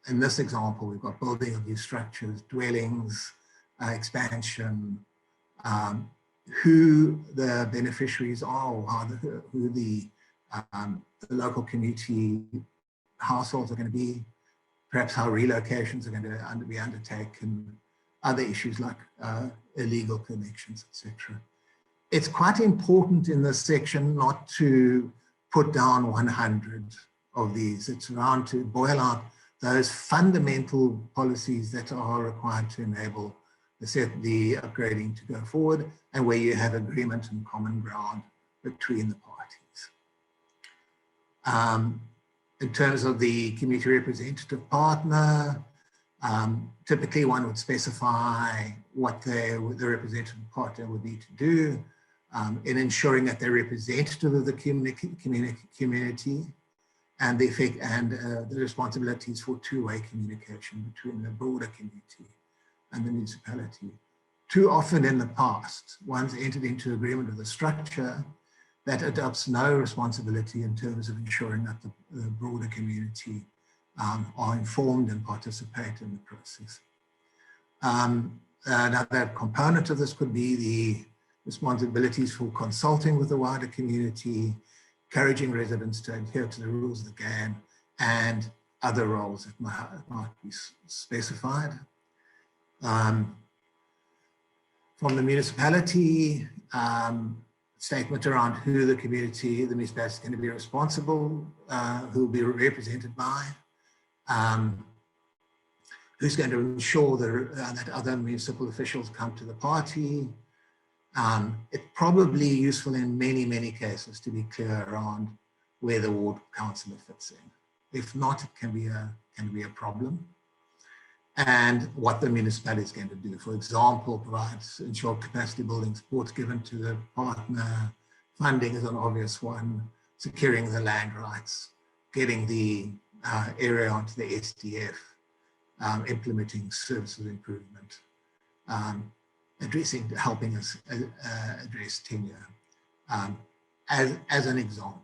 in this example, we've got building of new structures, dwellings, expansion, who the beneficiaries are, or who the local community households are going to be, perhaps how relocations are going to be undertaken, other issues like illegal connections, etc. It's quite important in this section not to put down 100 of these. It's around to boil out those fundamental policies that are required to enable the upgrading to go forward, and where you have agreement and common ground between the parties. In terms of the community representative partner, typically one would specify what the representative partner would need to do in ensuring that they're representative of the community, and the effect and the responsibilities for two-way communication between the broader community and the municipality. Too often in the past, one's entered into agreement with a structure that adopts no responsibility in terms of ensuring that the broader community are informed and participate in the process. Another component of this could be the responsibilities for consulting with the wider community, encouraging residents to adhere to the rules of the game, and other roles that might be specified. From the municipality, statement around who the community, the municipality is going to be responsible, who will be represented by, who's going to ensure that other municipal officials come to the party. It's probably useful in many, many cases to be clear around where the ward councillor fits in. If not, it can be a problem. And what the municipality is going to do. For example, ensure capacity building supports given to the partner. Funding is an obvious one. Securing the land rights, getting the area onto the SDF, implementing services improvement, helping us address tenure, as an example.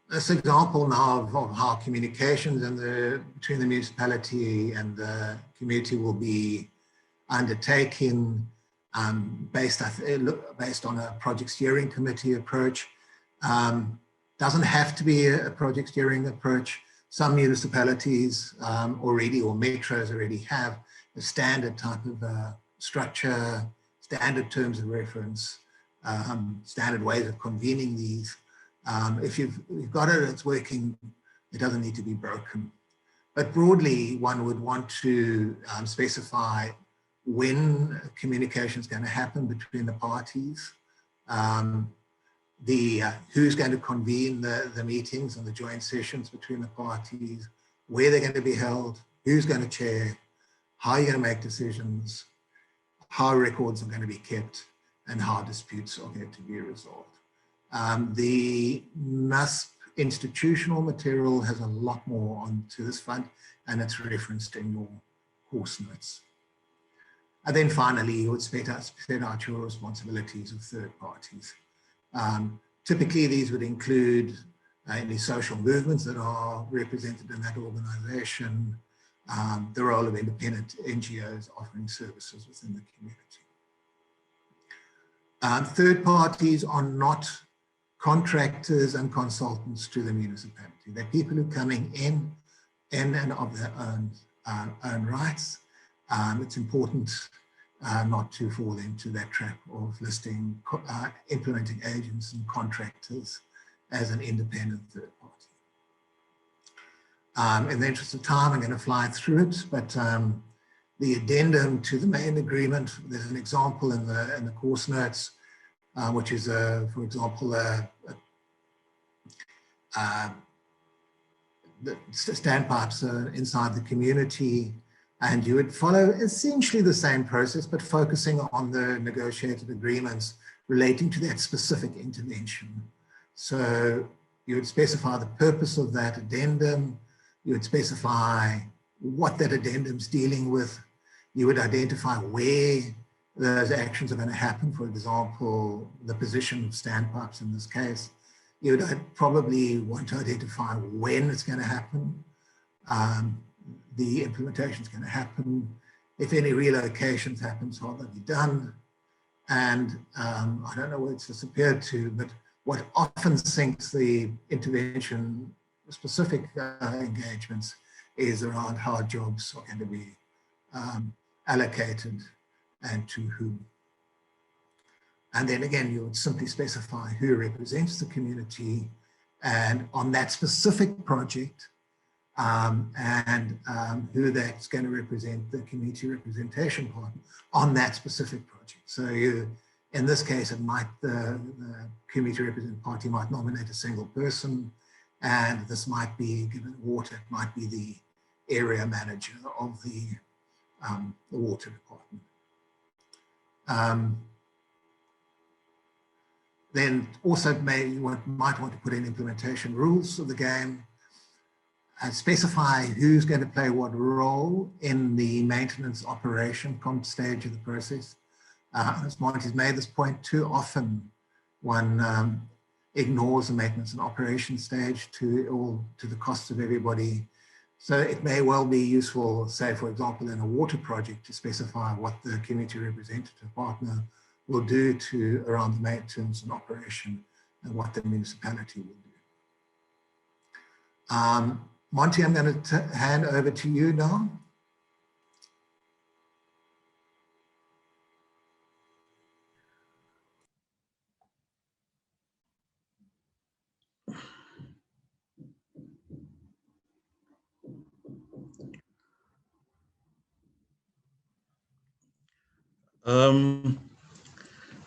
This example now of how communications between the municipality and the community will be undertaken based on a project steering committee approach. Doesn't have to be a project steering approach. Some municipalities already, or metros already, have a standard type of structure, standard terms of reference, standard ways of convening these. If you've got it, it's working, it doesn't need to be broken. But broadly, one would want to specify when communication is going to happen between the parties, who's going to convene the meetings and the joint sessions between the parties, where they're going to be held, who's going to chair, how you're going to make decisions, how records are going to be kept, and how disputes are going to be resolved. The NUSP institutional material has a lot more onto this front, and it's referenced in your course notes. And then finally, you would set out your responsibilities of third parties. Typically, these would include any social movements that are represented in that organization, the role of independent NGOs offering services within the community. Third parties are not contractors and consultants to the municipality. They're people who are coming in and of their own rights. it's important not to fall into that trap of listing implementing agents and contractors as an independent third party. In the interest of time, I'm going to fly through it, but the addendum to the main agreement, there's an example in the course notes, which is, for example, the standpipes inside the community, and you would follow essentially the same process, but focusing on the negotiated agreements relating to that specific intervention. So you would specify the purpose of that addendum, you would specify what that addendum's dealing with, you would identify where those actions are going to happen, for example, the position of standpipes in this case. You would probably want to identify when it's going to happen, the implementation is going to happen, if any relocations happens, how they'll be done. And I don't know where it's disappeared to, but what often sinks the intervention specific engagements is around how jobs are going to be allocated and to whom. And then again, you would simply specify who represents the community and on that specific project, and who that's going to represent the community representation partner on that specific project. So you, in this case, it might, the community representation party might nominate a single person, and this might be, given water, it might be the area manager of the water department. Then also might want to put in implementation rules of the game and specify who's going to play what role in the maintenance operation stage of the process. As Monty's made this point, too often one ignores the maintenance and operation stage to the cost of everybody. So it may well be useful, say, for example, in a water project, to specify what the community representative partner will do around the maintenance and operation and what the municipality will do. Monty, I'm going to hand over to you now.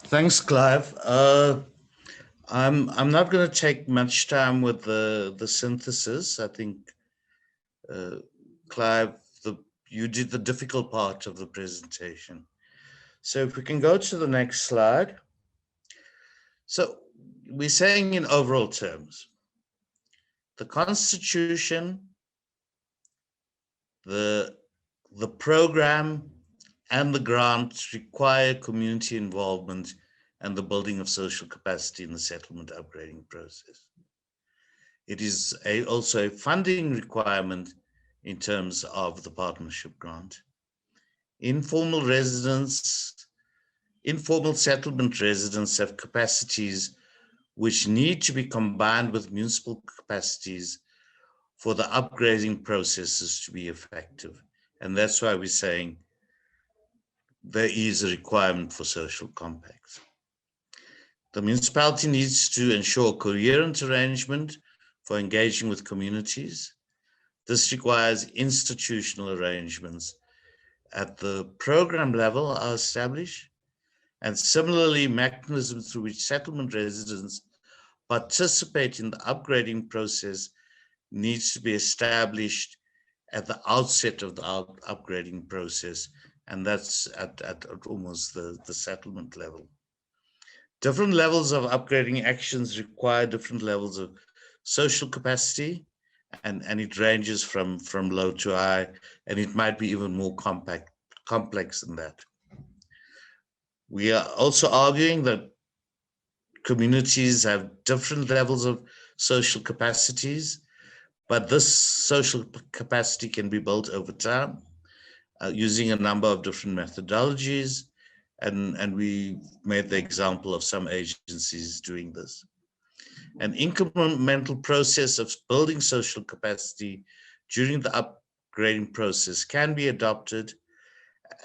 Thanks, Clive. I'm not going to take much time with the synthesis. I think, Clive, you did the difficult part of the presentation. So if we can go to the next slide. So we're saying in overall terms, the Constitution, the program, and the grant require community involvement and the building of social capacity in the settlement upgrading process. It is also a funding requirement in terms of the partnership grant. Informal settlement residents have capacities which need to be combined with municipal capacities for the upgrading processes to be effective. And that's why we're saying there is a requirement for social compacts. The municipality needs to ensure coherent arrangement for engaging with communities. This requires institutional arrangements at the program level are established, and similarly mechanisms through which settlement residents participate in the upgrading process needs to be established at the outset of the upgrading process, and that's at almost the settlement level. Different levels of upgrading actions require different levels of social capacity, and it ranges from low to high, and it might be even more complex than that. We are also arguing that communities have different levels of social capacities, but this social capacity can be built over time using a number of different methodologies, and we made the example of some agencies doing this. An incremental process of building social capacity during the upgrading process can be adopted,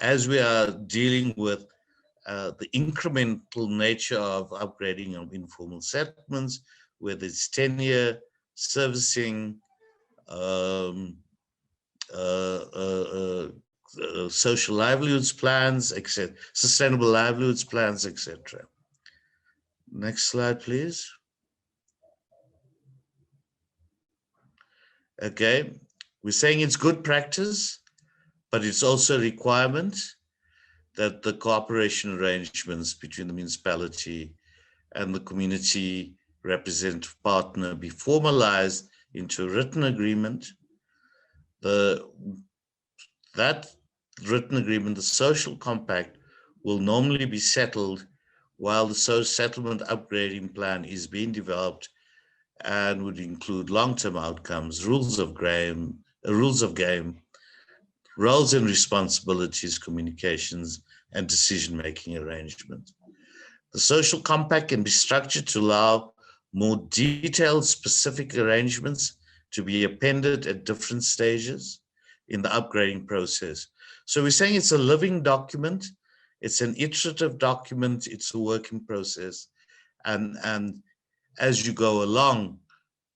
as we are dealing with the incremental nature of upgrading of informal settlements, whether it's tenure, servicing, social livelihoods plans, etc., sustainable livelihoods plans, etc. Next slide, please. Okay, we're saying it's good practice, but it's also a requirement that the cooperation arrangements between the municipality and the community representative partner be formalized into a written agreement. That written agreement, the social compact, will normally be settled while the social settlement upgrading plan is being developed, and would include long-term outcomes, rules of game, roles and responsibilities, communications, and decision-making arrangements. The social compact can be structured to allow more detailed, specific arrangements to be appended at different stages in the upgrading process. So we're saying it's a living document, it's an iterative document, it's a working process. And as you go along,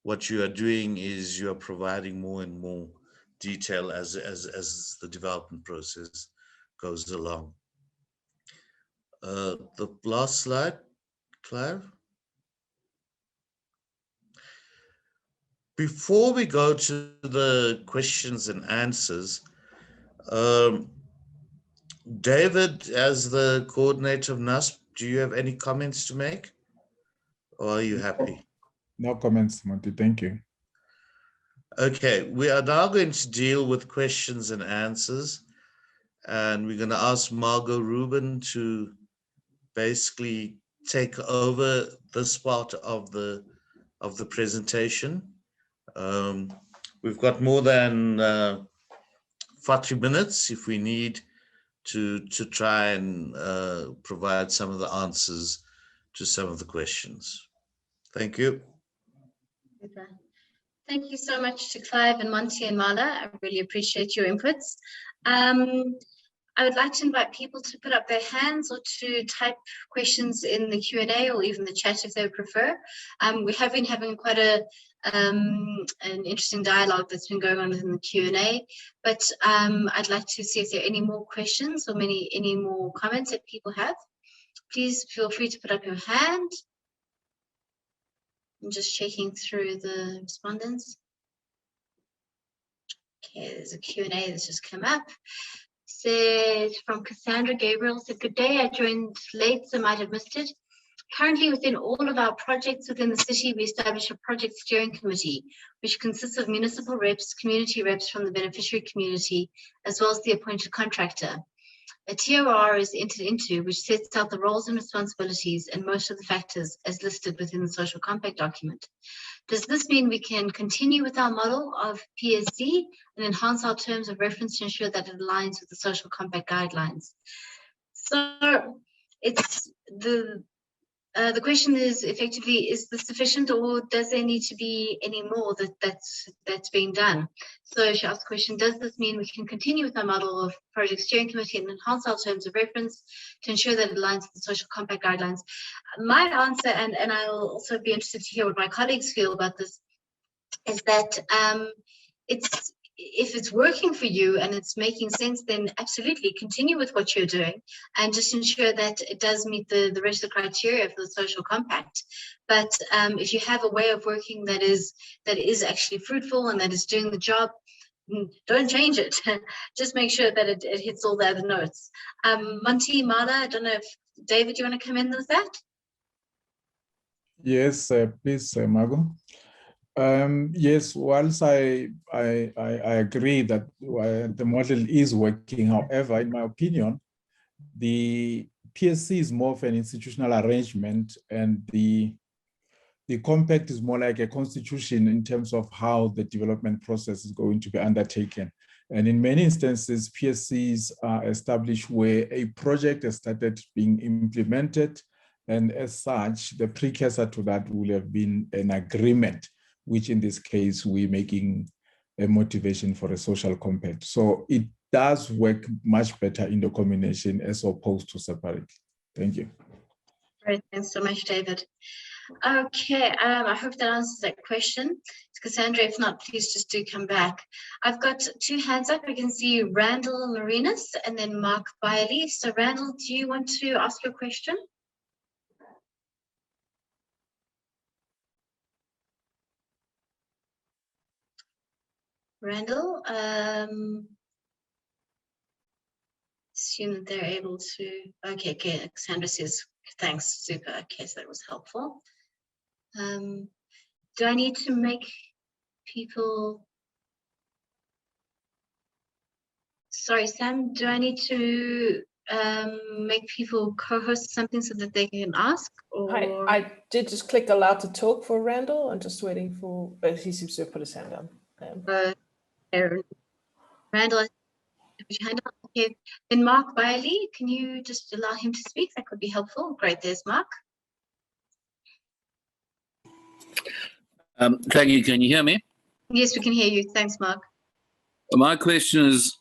what you are doing is you are providing more and more detail as the development process goes along. The last slide, Clive. Before we go to the questions and answers, David, as the coordinator of NUSP, do you have any comments to make? Or are you happy? No comments, Monty, thank you. Okay, we are now going to deal with questions and answers. And we're going to ask Margot Rubin to basically take over this part of the presentation. We've got more than 40 minutes if we need to try and provide some of the answers to some of the questions. Thank you. Thank you so much to Clive and Monty and Mala. I really appreciate your inputs. I would like to invite people to put up their hands or to type questions in the Q&A or even the chat if they prefer. We have been having quite an interesting dialogue that's been going on in the Q&A, but I'd like to see if there are any more questions or any more comments that people have. Please feel free to put up your hand. I'm just checking through the respondents. Okay, there's a Q&A that's just come up. Said from Cassandra Gabriel, said, good day, I joined late, so might have missed it. Currently, within all of our projects within the city, we establish a project steering committee, which consists of municipal reps, community reps from the beneficiary community, as well as the appointed contractor. A TOR is entered into, which sets out the roles and responsibilities and most of the factors as listed within the social compact document. Does this mean we can continue with our model of PSC and enhance our terms of reference to ensure that it aligns with the social compact guidelines? So it's the question is effectively, is this sufficient, or does there need to be any more that's being done? So she asked the question, does this mean we can continue with our model of project steering committee and enhance our terms of reference to ensure that it aligns with the social compact guidelines? My answer, and I'll also be interested to hear what my colleagues feel about this, is that if it's working for you and it's making sense, then absolutely continue with what you're doing and just ensure that it does meet the rest of the criteria for the social compact. But if you have a way of working that is actually fruitful and that is doing the job, don't change it. Just make sure that it hits all the other notes. Monty, Mala, I don't know if David, you want to come in with that? Yes, please, Margot. Yes, whilst I agree that the model is working, however, in my opinion, the PSC is more of an institutional arrangement, and the compact is more like a constitution in terms of how the development process is going to be undertaken. And in many instances, PSCs are established where a project has started being implemented, and as such, the precursor to that will have been an agreement, which in this case, we're making a motivation for a social compact. So it does work much better in the combination as opposed to separately. Thank you. Great, thanks so much, David. Okay, I hope that answers that question. Cassandra, if not, please just do come back. I've got two hands up. I can see Randall Marinas and then Mark Biley. So Randall, do you want to ask your question? Randall, assume that they're able to. Okay, Cassandra says, thanks, super. Okay, so that was helpful. Do I need to make people, sorry, Sam, do I need to make people co-host something so that they can ask? Or I did just click allow to talk for Randall. I'm just waiting for, he seems to have put his hand down. Randall, put your hand up. Okay, then Mark Biley, can you just allow him to speak? That could be helpful. Great, there's Mark. Thank you. Can you hear me? Yes, we can hear you. Thanks, Mark. My question is,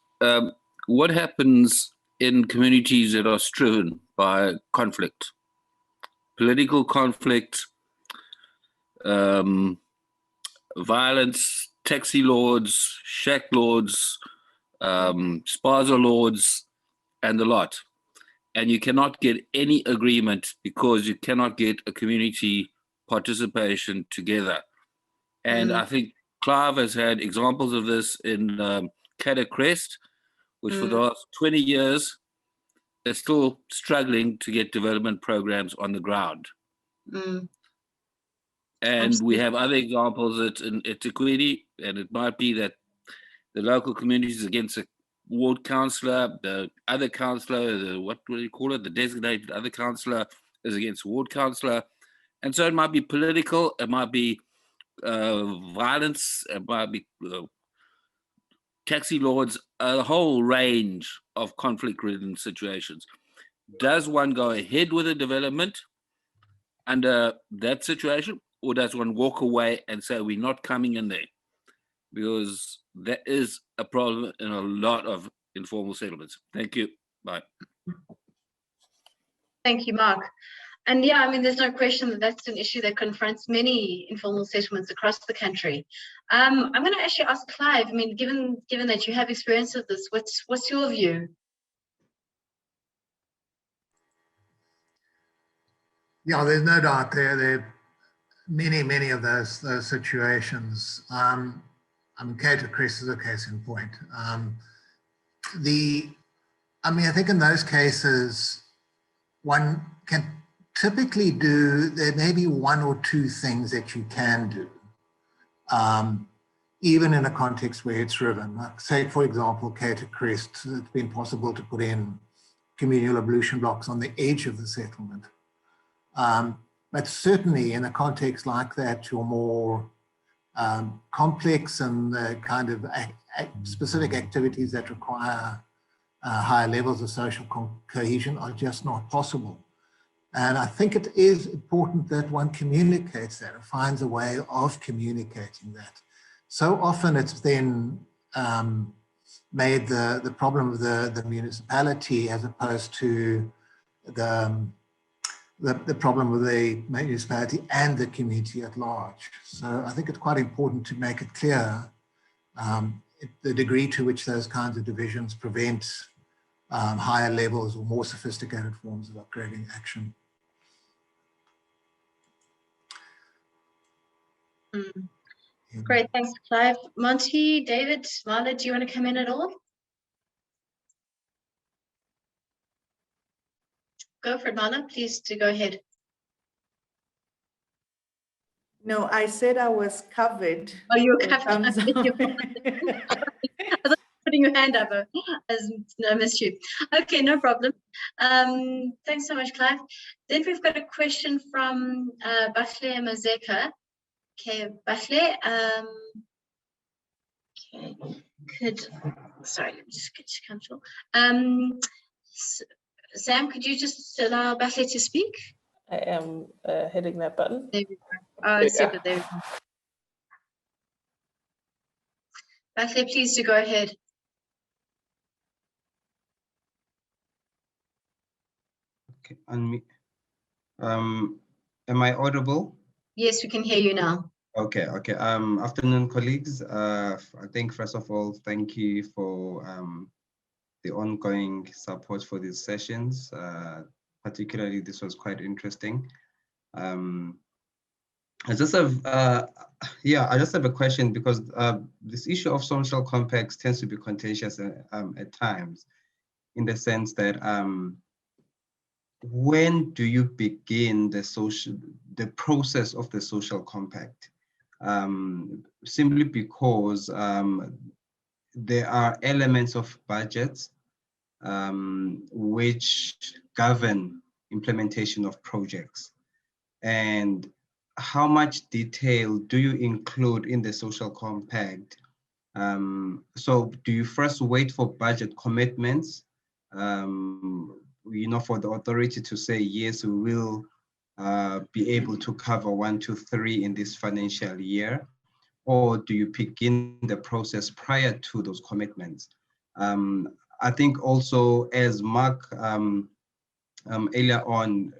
what happens in communities that are striven by conflict, political conflict, violence, taxi lords, shack lords, spaza lords, and the lot, and you cannot get any agreement because you cannot get a community participation together. And I think Clive has had examples of this in Caddo Crest, which for the last 20 years is still struggling to get development programs on the ground. And Absolutely. we have other examples at Equity, and it might be that the local community is against a ward councillor, the other councillor, what do you call it, the designated other councillor is against a ward councillor. And so it might be political, it might be violence, it might be taxi lords, a whole range of conflict-ridden situations. Does one go ahead with a development under that situation, or does one walk away and say we're not coming in there? Because that is a problem in a lot of informal settlements. Thank you. Bye. Thank you, Mark. And yeah, I mean, there's no question that that's an issue that confronts many informal settlements across the country. I'm going to actually ask Clive. I mean, given that you have experience with this, what's your view? Yeah, there's no doubt there are many of those situations. I mean, Caddo Crest is a case in point. I think in those cases, one can typically do, there may be one or two things that you can do, even in a context where it's driven. Like, say, for example, Caddo Crest, it's been possible to put in communal ablution blocks on the edge of the settlement. But certainly in a context like that, you're more complex and kind of specific activities that require higher levels of social cohesion are just not possible. And I think it is important that one communicates that, or finds a way of communicating that. So often it's then made the problem of the municipality as opposed to the problem with the municipality and the community at large. So I think it's quite important to make it clear the degree to which those kinds of divisions prevent higher levels or more sophisticated forms of upgrading action. Great, thanks, Clive. Monty, David, Marla, do you want to come in at all? Go for it, Marla, please do go ahead. No, I said I was covered. Oh, you were So covered. thumbs I thought putting your hand up. I missed you. Okay, no problem. Thanks so much, Clive. Then we've got a question from Bahle Mazeka. Okay, Bahle. Okay, sorry, let me just get you comfortable. Sam, could you just allow Bahle to speak? I am hitting that button. There we go. Oh, super, there we go. Bahle, please do go ahead. Okay, am I audible? Yes, we can hear you now. Okay. Afternoon, colleagues. I think first of all, thank you for the ongoing support for these sessions. Particularly, this was quite interesting. I just have a question, because this issue of social compacts tends to be contentious at times, in the sense that when do you begin the process of the social compact? Simply because there are elements of budgets which govern implementation of projects. And how much detail do you include in the social compact? So do you first wait for budget commitments, for the authority to say, yes, we will be able to cover 1, 2, 3 in this financial year? Or do you begin the process prior to those commitments? I think also, as Mark earlier on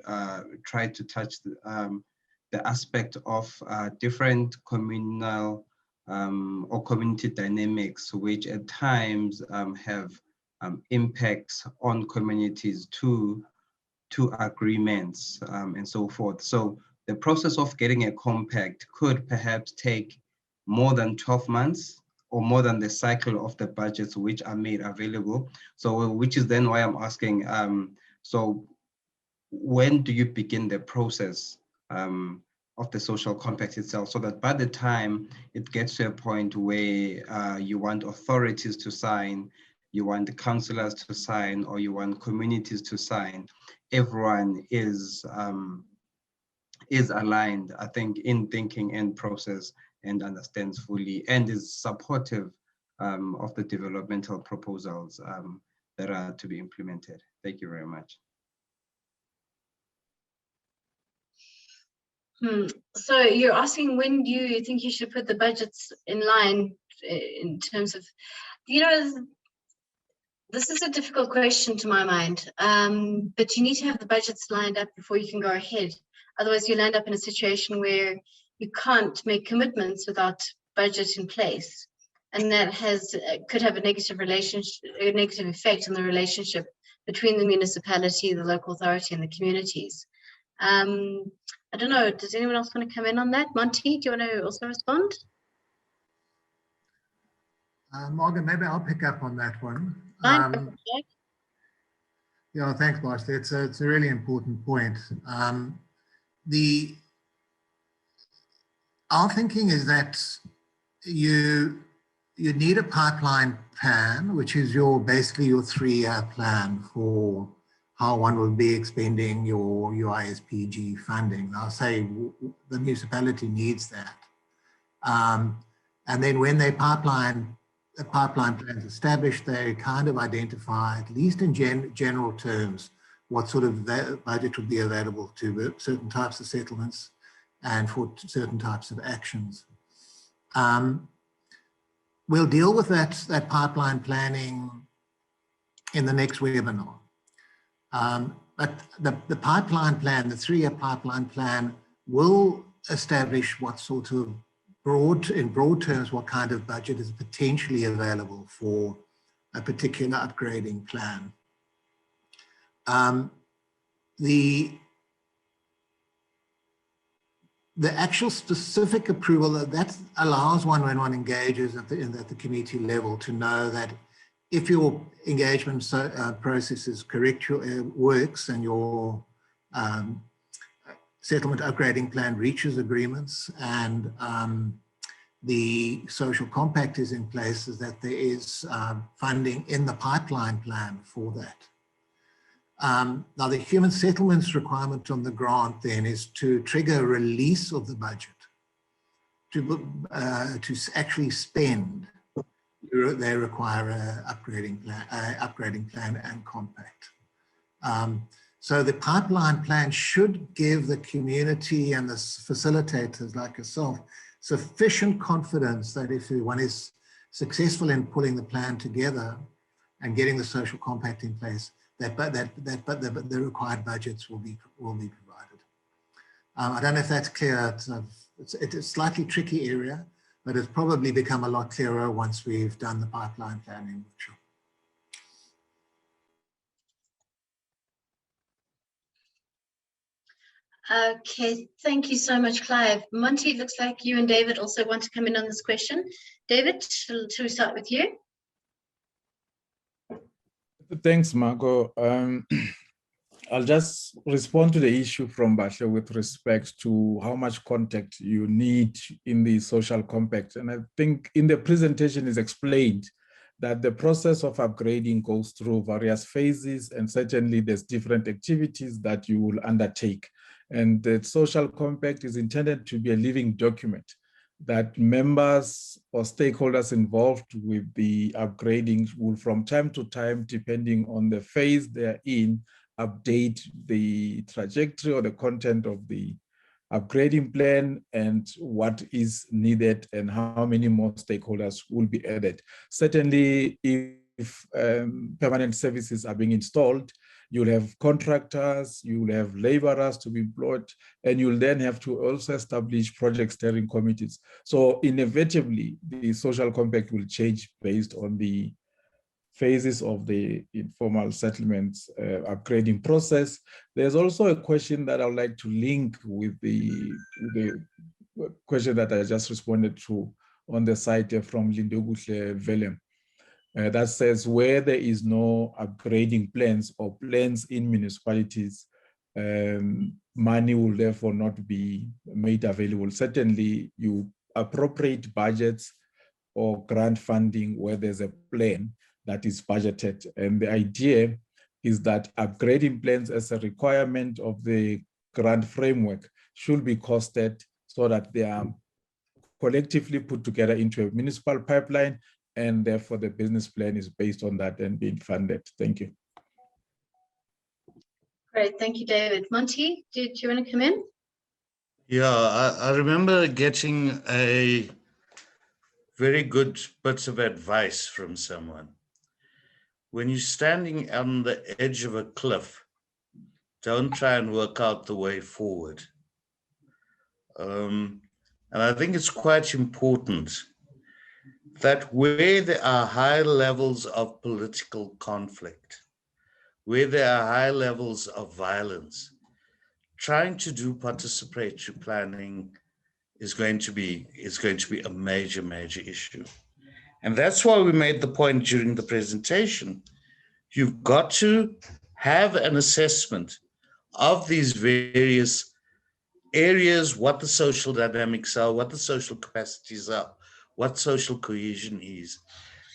tried to touch the aspect of different communal or community dynamics, which at times have impacts on communities to agreements and so forth. So the process of getting a compact could perhaps take more than 12 months or more than the cycle of the budgets which are made available. So which is then why I'm asking, so when do you begin the process of the social compact itself, so that by the time it gets to a point where you want authorities to sign, you want the councillors to sign, or you want communities to sign, everyone is aligned, I think, in thinking and process, and understands fully and is supportive of the developmental proposals that are to be implemented. Thank you very much. So you're asking, when do you think you should put the budgets in line in terms of, this is a difficult question to my mind, but you need to have the budgets lined up before you can go ahead. Otherwise, you'll end up in a situation where you can't make commitments without budget in place. And that could have a negative effect on the relationship between the municipality, the local authority, and the communities. I don't know, does anyone else want to come in on that? Monty, do you want to also respond? Morgan, maybe I'll pick up on that one. Yeah, thanks, Marcia. It's a really important point. Our thinking is that you need a pipeline plan, which is basically your 3-year plan for how one will be expending your ISPG funding. I'll say the municipality needs that. And then when the pipeline plan is established, they kind of identify, at least in general terms, what sort of budget would be available to certain types of settlements and for certain types of actions. We'll deal with that pipeline planning in the next webinar. But the pipeline plan, the 3-year pipeline plan, will establish what sort of in broad terms, what kind of budget is potentially available for a particular upgrading plan. The actual specific approval that allows one, when one engages at the community level, to know that if your engagement process is correct, works, and your settlement upgrading plan reaches agreements, and the social compact is in place, is that there is funding in the pipeline plan for that. Now, the human settlements requirement on the grant then is to trigger a release of the budget to actually spend. They require an upgrading plan and compact. So the pipeline plan should give the community and the facilitators like yourself sufficient confidence that if one is successful in pulling the plan together and getting the social compact in place, the required budgets will be provided. I don't know if that's clear. It's a slightly tricky area, but it's probably become a lot clearer once we've done the pipeline planning workshop. Okay, thank you so much, Clive. Monty, it looks like you and David also want to come in on this question. David, shall we start with you? Thanks, Margot. I'll just respond to the issue from Bashe with respect to how much context you need in the social compact. And I think in the presentation is explained that the process of upgrading goes through various phases, and certainly there's different activities that you will undertake. And the social compact is intended to be a living document that members or stakeholders involved with the upgrading will, from time to time, depending on the phase they're in, update the trajectory or the content of the upgrading plan and what is needed and how many more stakeholders will be added. Certainly, if permanent services are being installed, you'll have contractors, you'll have laborers to be employed, and you'll then have to also establish project steering committees. So inevitably, the social compact will change based on the phases of the informal settlements upgrading process. There's also a question that I would like to link with the question that I just responded to on the site from Lindoguhle Velem. That says where there is no upgrading plans or plans in municipalities, money will therefore not be made available. Certainly, you appropriate budgets or grant funding where there's a plan that is budgeted. And the idea is that upgrading plans as a requirement of the grant framework should be costed so that they are collectively put together into a municipal pipeline, and therefore the business plan is based on that and being funded. Thank you. Great, thank you, David. Monty, do you want to come in? Yeah, I remember getting a very good bit of advice from someone. When you're standing on the edge of a cliff, don't try and work out the way forward. And I think it's quite important that where there are high levels of political conflict, where there are high levels of violence, trying to do participatory planning is going to be a major issue. And that's why we made the point during the presentation. You've got to have an assessment of these various areas, what the social dynamics are, what the social capacities are, what social cohesion is.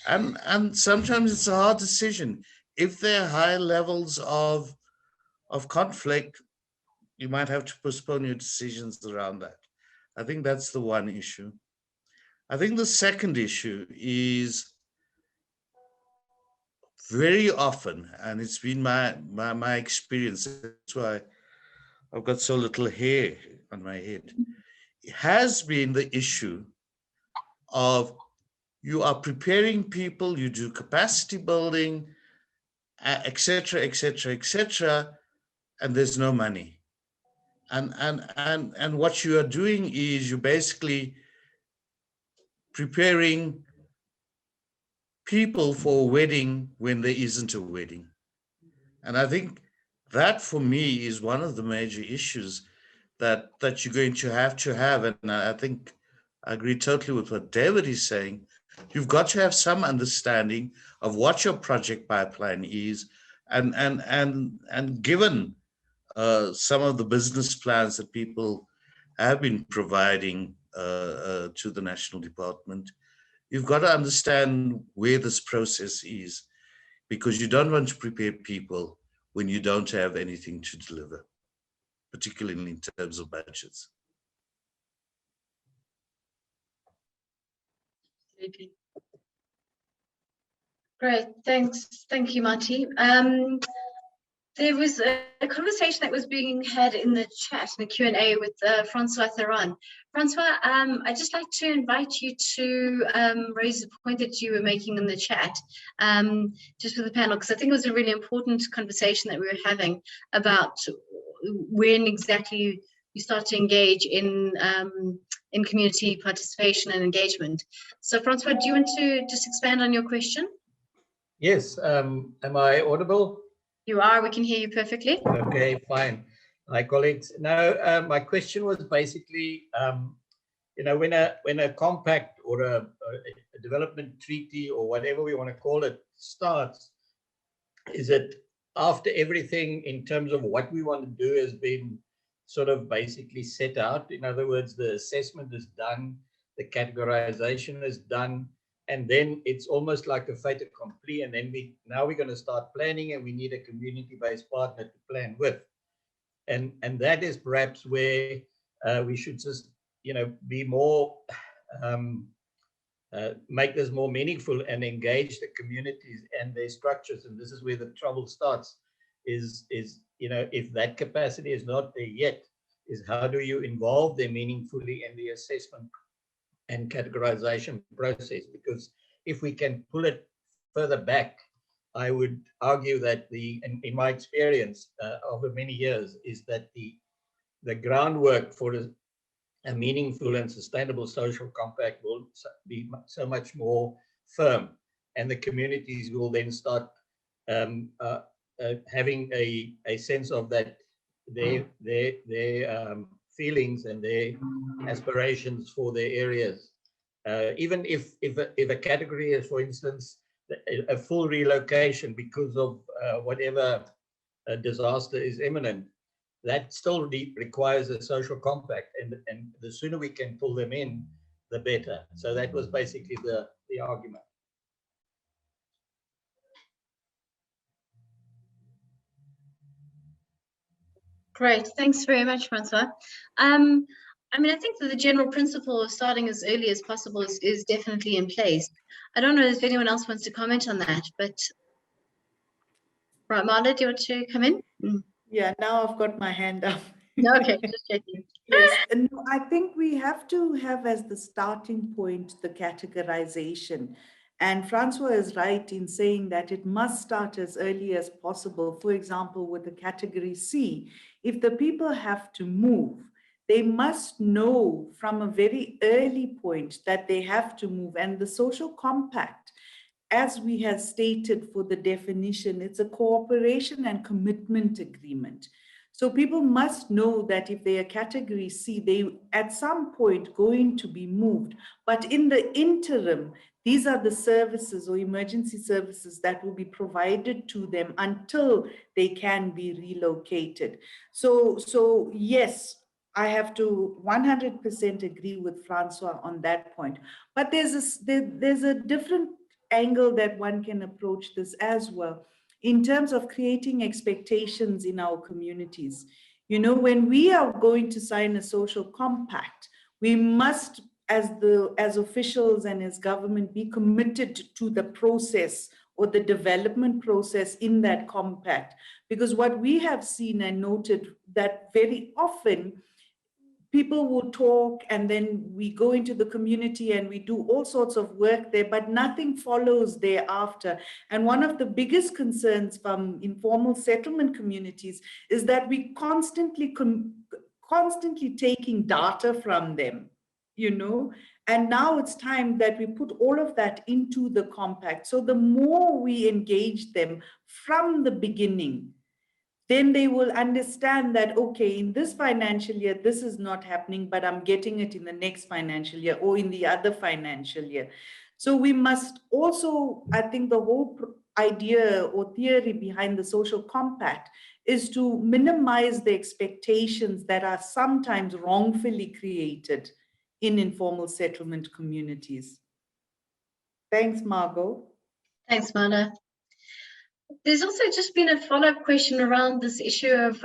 And sometimes it's a hard decision. If there are high levels of conflict, you might have to postpone your decisions around that. I think that's the one issue. I think the second issue is very often, and it's been my experience, that's why I've got so little hair on my head, it has been the issue of you are preparing people, you do capacity building, et cetera, and there's no money. And what you are doing is you're basically preparing people for a wedding when there isn't a wedding. And I think that for me is one of the major issues that you're going to have. And I think I agree totally with what David is saying. You've got to have some understanding of what your project pipeline is, and given some of the business plans that people have been providing to the National Department, you've got to understand where this process is, because you don't want to prepare people when you don't have anything to deliver, particularly in terms of budgets. Great, thanks. Thank you, Marty. There was a conversation that was being had in the chat, in the Q&A with Francois Theron. Francois, I'd just like to invite you to raise a point that you were making in the chat, just for the panel, because I think it was a really important conversation that we were having about when exactly you start to engage in community participation and engagement. So Francois, do you want to just expand on your question? Yes, am I audible? You are, we can hear you perfectly. Okay, fine. Hi, colleagues. Now, my question was basically, you know, when a compact or a development treaty or whatever we want to call it starts, is it after everything in terms of what we want to do has been sort of basically set out? In other words, the assessment is done, the categorization is done, and then it's almost like a fait accompli, and then now we're going to start planning, and we need a community-based partner to plan with, and that is perhaps where we should just, you know, be more make this more meaningful and engage the communities and their structures. And this is where the trouble starts, is you know, if that capacity is not there yet, is how do you involve them meaningfully in the assessment and categorization process? Because if we can pull it further back, I would argue that in my experience over many years, is that the groundwork for a meaningful and sustainable social compact will be so much more firm, and the communities will then start having a sense of that their feelings and their aspirations for their areas. Even if a category is, for instance, a full relocation because of whatever disaster is imminent, that still requires a social compact, and the sooner we can pull them in, the better. So that was basically the argument. Great, thanks very much, Francois. I mean, I think that the general principle of starting as early as possible is definitely in place. I don't know if anyone else wants to comment on that, but right, Marla, do you want to come in? Yeah, now I've got my hand up. Okay, just checking. Yes, and I think we have to have as the starting point the categorization. And Francois is right in saying that it must start as early as possible. For example, with the category C, if the people have to move, they must know from a very early point that they have to move. And the social compact, as we have stated for the definition, it's a cooperation and commitment agreement. So people must know that if they are category C, they at some point going to be moved. But in the interim, these are the services or emergency services that will be provided to them until they can be relocated. So yes, I have to 100% agree with Francois on that point. But there's a different angle that one can approach this as well, in terms of creating expectations in our communities. You know, when we are going to sign a social compact, we must, as officials and as government, be committed to the process or the development process in that compact. Because what we have seen and noted that very often, people will talk and then we go into the community and we do all sorts of work there, but nothing follows thereafter. And one of the biggest concerns from informal settlement communities is that we constantly taking data from them, you know, and now it's time that we put all of that into the compact. So the more we engage them from the beginning, then they will understand that, okay, in this financial year, this is not happening, but I'm getting it in the next financial year or in the other financial year. So we must also, I think the whole idea or theory behind the social compact is to minimize the expectations that are sometimes wrongfully created in informal settlement communities. Thanks, Margot. Thanks, Marla. There's also just been a follow-up question around this issue of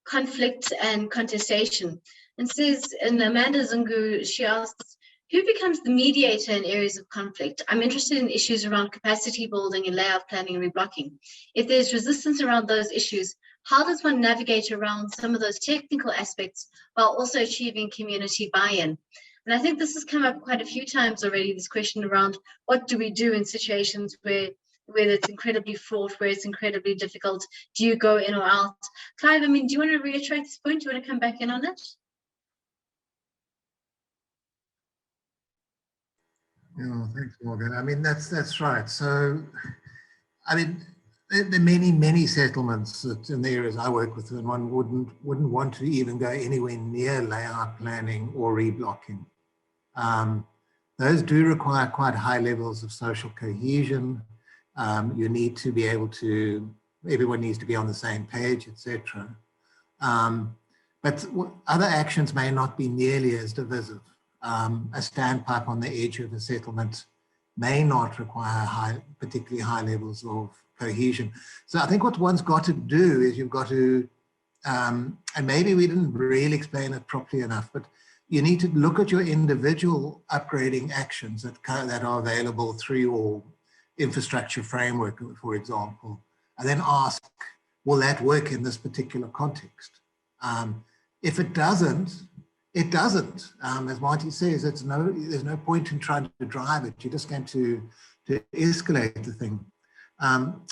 conflict and contestation. And says, and Amanda Zungu, she asks, Who becomes the mediator in areas of conflict? I'm interested in issues around capacity building and layout planning and reblocking. If there's resistance around those issues, how does one navigate around some of those technical aspects while also achieving community buy-in? And I think this has come up quite a few times already, this question around what do we do in situations where it's incredibly fraught, where it's incredibly difficult? Do you go in or out? Clive, I mean, do you want to reiterate this point? Do you want to come back in on it? Yeah, thanks, Morgan. I mean, that's right. So, I mean, there are many settlements that in the areas I work with, and one wouldn't want to even go anywhere near layout planning or reblocking. Those do require quite high levels of social cohesion. You need to be able to, everyone needs to be on the same page, etc. But other actions may not be nearly as divisive. A standpipe on the edge of a settlement may not require particularly high levels of cohesion. So I think what one's got to do is you've got to, and maybe we didn't really explain it properly enough, but you need to look at your individual upgrading actions that are available through your infrastructure framework, for example, and then ask, will that work in this particular context? If it doesn't, it doesn't. As Marty says, there's no point in trying to drive it. You're just going to escalate the thing.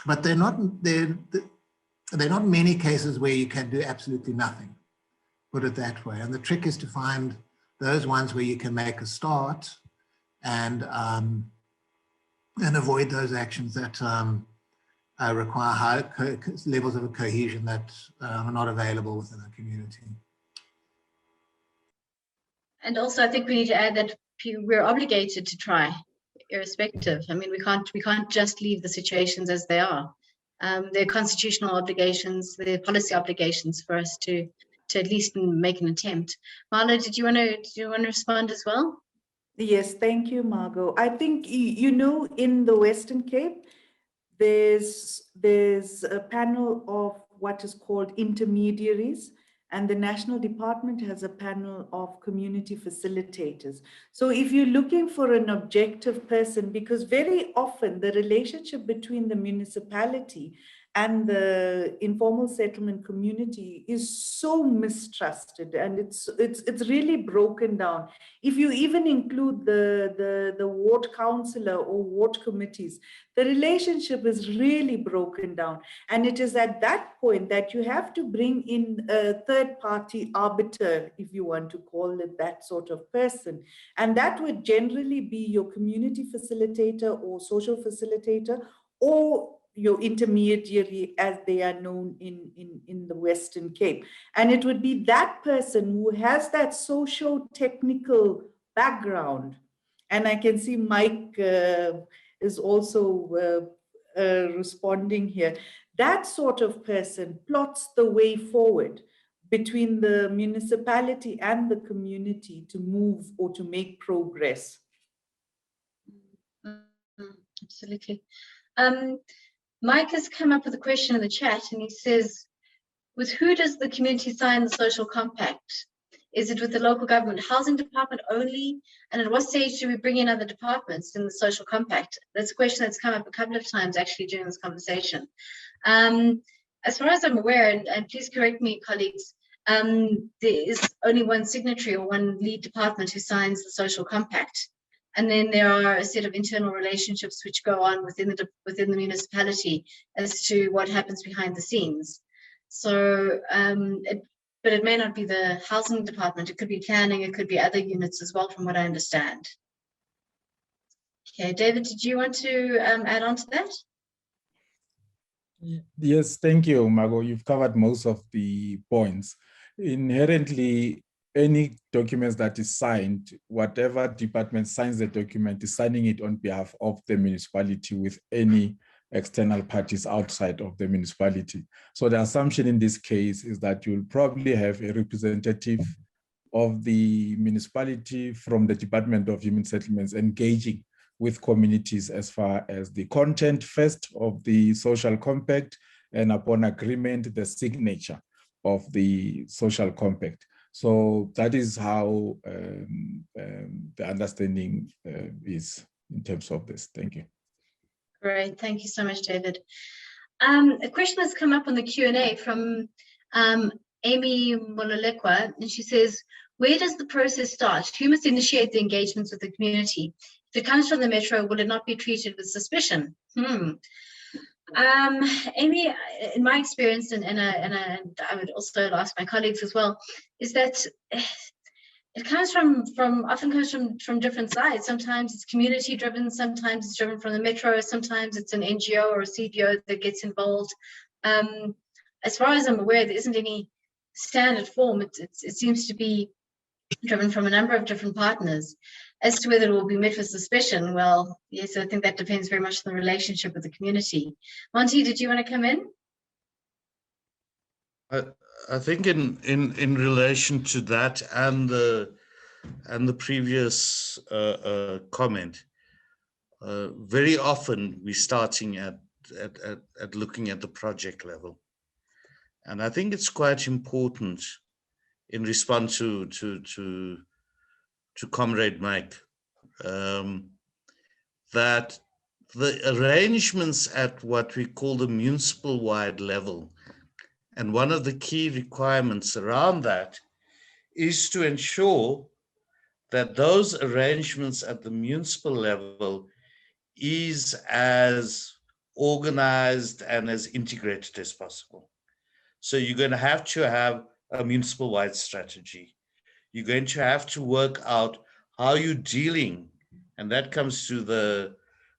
But there are not many cases where you can do absolutely nothing, put it that way. And the trick is to find those ones where you can make a start and avoid those actions that require high levels of cohesion that are not available within a community. And also, I think we need to add that we're obligated to try, irrespective. I mean, we can't just leave the situations as they are. There are constitutional obligations, there are policy obligations for us to at least make an attempt. Marla, do you want to respond as well? Yes, thank you, Margot. I think, you know, in the Western Cape, there's a panel of what is called intermediaries, and the National Department has a panel of community facilitators. So if you're looking for an objective person, because very often the relationship between the municipality and the informal settlement community is so mistrusted, and it's really broken down. If you even include the ward councillor or ward committees, the relationship is really broken down. And it is at that point that you have to bring in a third-party arbiter, if you want to call it that sort of person. And that would generally be your community facilitator or social facilitator, or your intermediary, as they are known in the Western Cape. And it would be that person who has that socio-technical background. And I can see Mike is also responding here. That sort of person plots the way forward between the municipality and the community to move or to make progress. Absolutely. Mike has come up with a question in the chat, and he says, with who does the community sign the social compact? Is it with the local government housing department only? And at what stage do we bring in other departments in the social compact? That's a question that's come up a couple of times actually during this conversation. As far as I'm aware, and please correct me, colleagues, there is only one signatory or one lead department who signs the social compact. And then there are a set of internal relationships which go on within the municipality as to what happens behind the scenes. So, but it may not be the housing department. It could be planning. It could be other units as well, from what I understand. Okay, David, did you want to add on to that? Yes, thank you, Margot. You've covered most of the points. Inherently, any documents that is signed, whatever department signs the document is signing it on behalf of the municipality with any external parties outside of the municipality. So the assumption in this case is that you'll probably have a representative of the municipality from the Department of Human Settlements engaging with communities as far as the content first of the social compact, and upon agreement, the signature of the social compact. So that is how the understanding is in terms of this. Thank you. Great, thank you so much, David. A question that's come up on the Q&A from Amy Mololekwa, and she says, where does the process start? Who must initiate the engagements with the community? If it comes from the metro, will it not be treated with suspicion? Amy, in my experience, and I would also ask my colleagues as well, is that it comes often comes from different sides. Sometimes it's community driven, sometimes it's driven from the metro, sometimes it's an NGO or a CBO that gets involved. As far as I'm aware, there isn't any standard form. It seems to be driven from a number of different partners. As to whether it will be met with suspicion, well, yes, I think that depends very much on the relationship with the community. Monty, did you want to come in? I think in relation to that and the previous comment, very often we're starting at looking at the project level, and I think it's quite important in response to Comrade Mike, that the arrangements at what we call the municipal-wide level, and one of the key requirements around that is to ensure that those arrangements at the municipal level is as organized and as integrated as possible. So you're going to have a municipal-wide strategy. You're going to have to work out how you're dealing, and that comes to the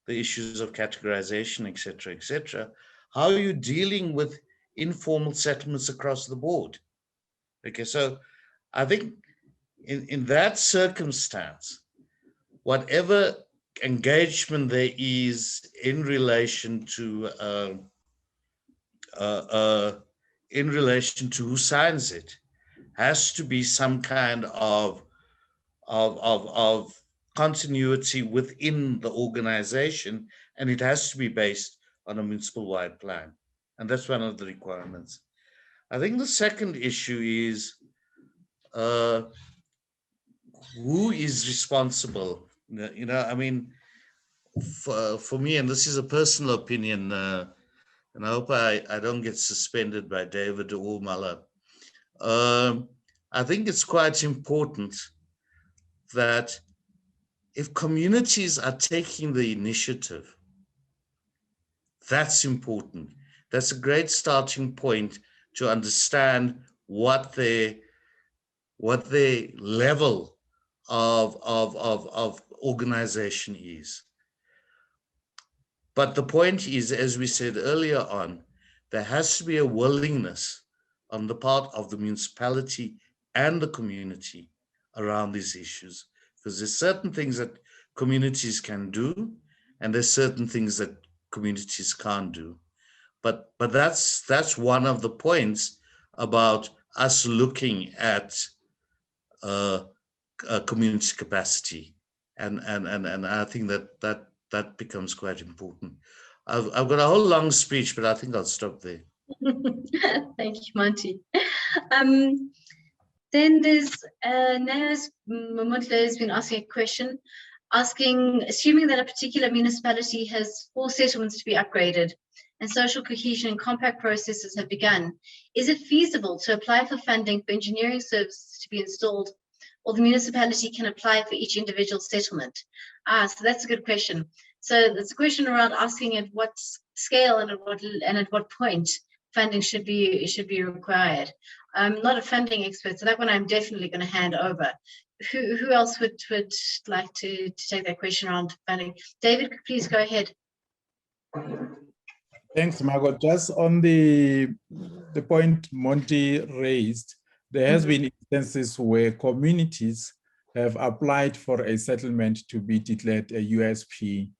issues of categorization, et cetera, how you're dealing with informal settlements across the board. Okay, so I think in that circumstance, whatever engagement there is in relation to who signs it, has to be some kind of continuity within the organization, and it has to be based on a municipal-wide plan. And that's one of the requirements. I think the second issue is who is responsible? You know, I mean, for me, and this is a personal opinion, and I hope I don't get suspended by David or Mala. I think it's quite important that if communities are taking the initiative, that's important. That's a great starting point to understand what their level of organization is. But the point is, as we said earlier on, there has to be a willingness on the part of the municipality and the community around these issues, because there's certain things that communities can do, and there's certain things that communities can't do. But that's one of the points about us looking at community capacity, and I think that becomes quite important. I've got a whole long speech, but I think I'll stop there. Thank you, Monty. Then there's Naz Mamutla has been asking a question, assuming that a particular municipality has 4 settlements to be upgraded and social cohesion and compact processes have begun, is it feasible to apply for funding for engineering services to be installed, or the municipality can apply for each individual settlement? So that's a good question. So it's a question around asking at what scale and at what point funding should be required. I'm not a funding expert, so that one I'm definitely going to hand over. Who else would like to take that question around funding? David, please go ahead. Thanks, Margot. Just on the point Monty raised, there has been instances where communities have applied for a settlement to be declared a USP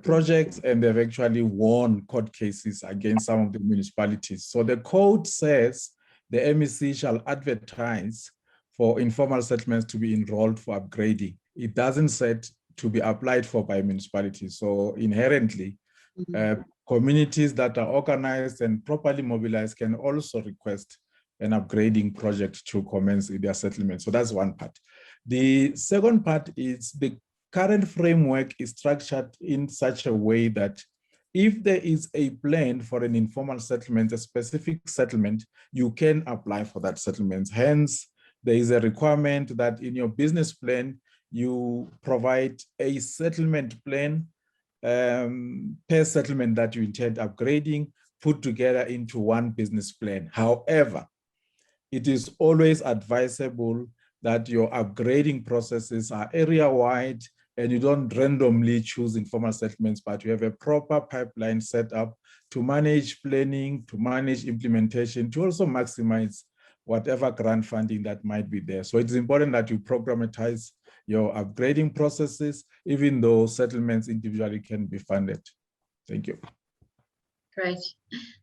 project, and they've actually won court cases against some of the municipalities. So the code says the MEC shall advertise for informal settlements to be enrolled for upgrading. It doesn't say to be applied for by municipalities. So inherently, communities that are organized and properly mobilized can also request an upgrading project to commence their settlement. So that's one part. The second part is the current framework is structured in such a way that if there is a plan for an informal settlement, a specific settlement, you can apply for that settlement. Hence, there is a requirement that in your business plan, you provide a settlement plan per settlement that you intend upgrading, put together into one business plan. However, it is always advisable that your upgrading processes are area-wide and you don't randomly choose informal settlements, but you have a proper pipeline set up to manage planning, to manage implementation, to also maximize whatever grant funding that might be there. So it's important that you programmatize your upgrading processes, even though settlements individually can be funded. Thank you. Great.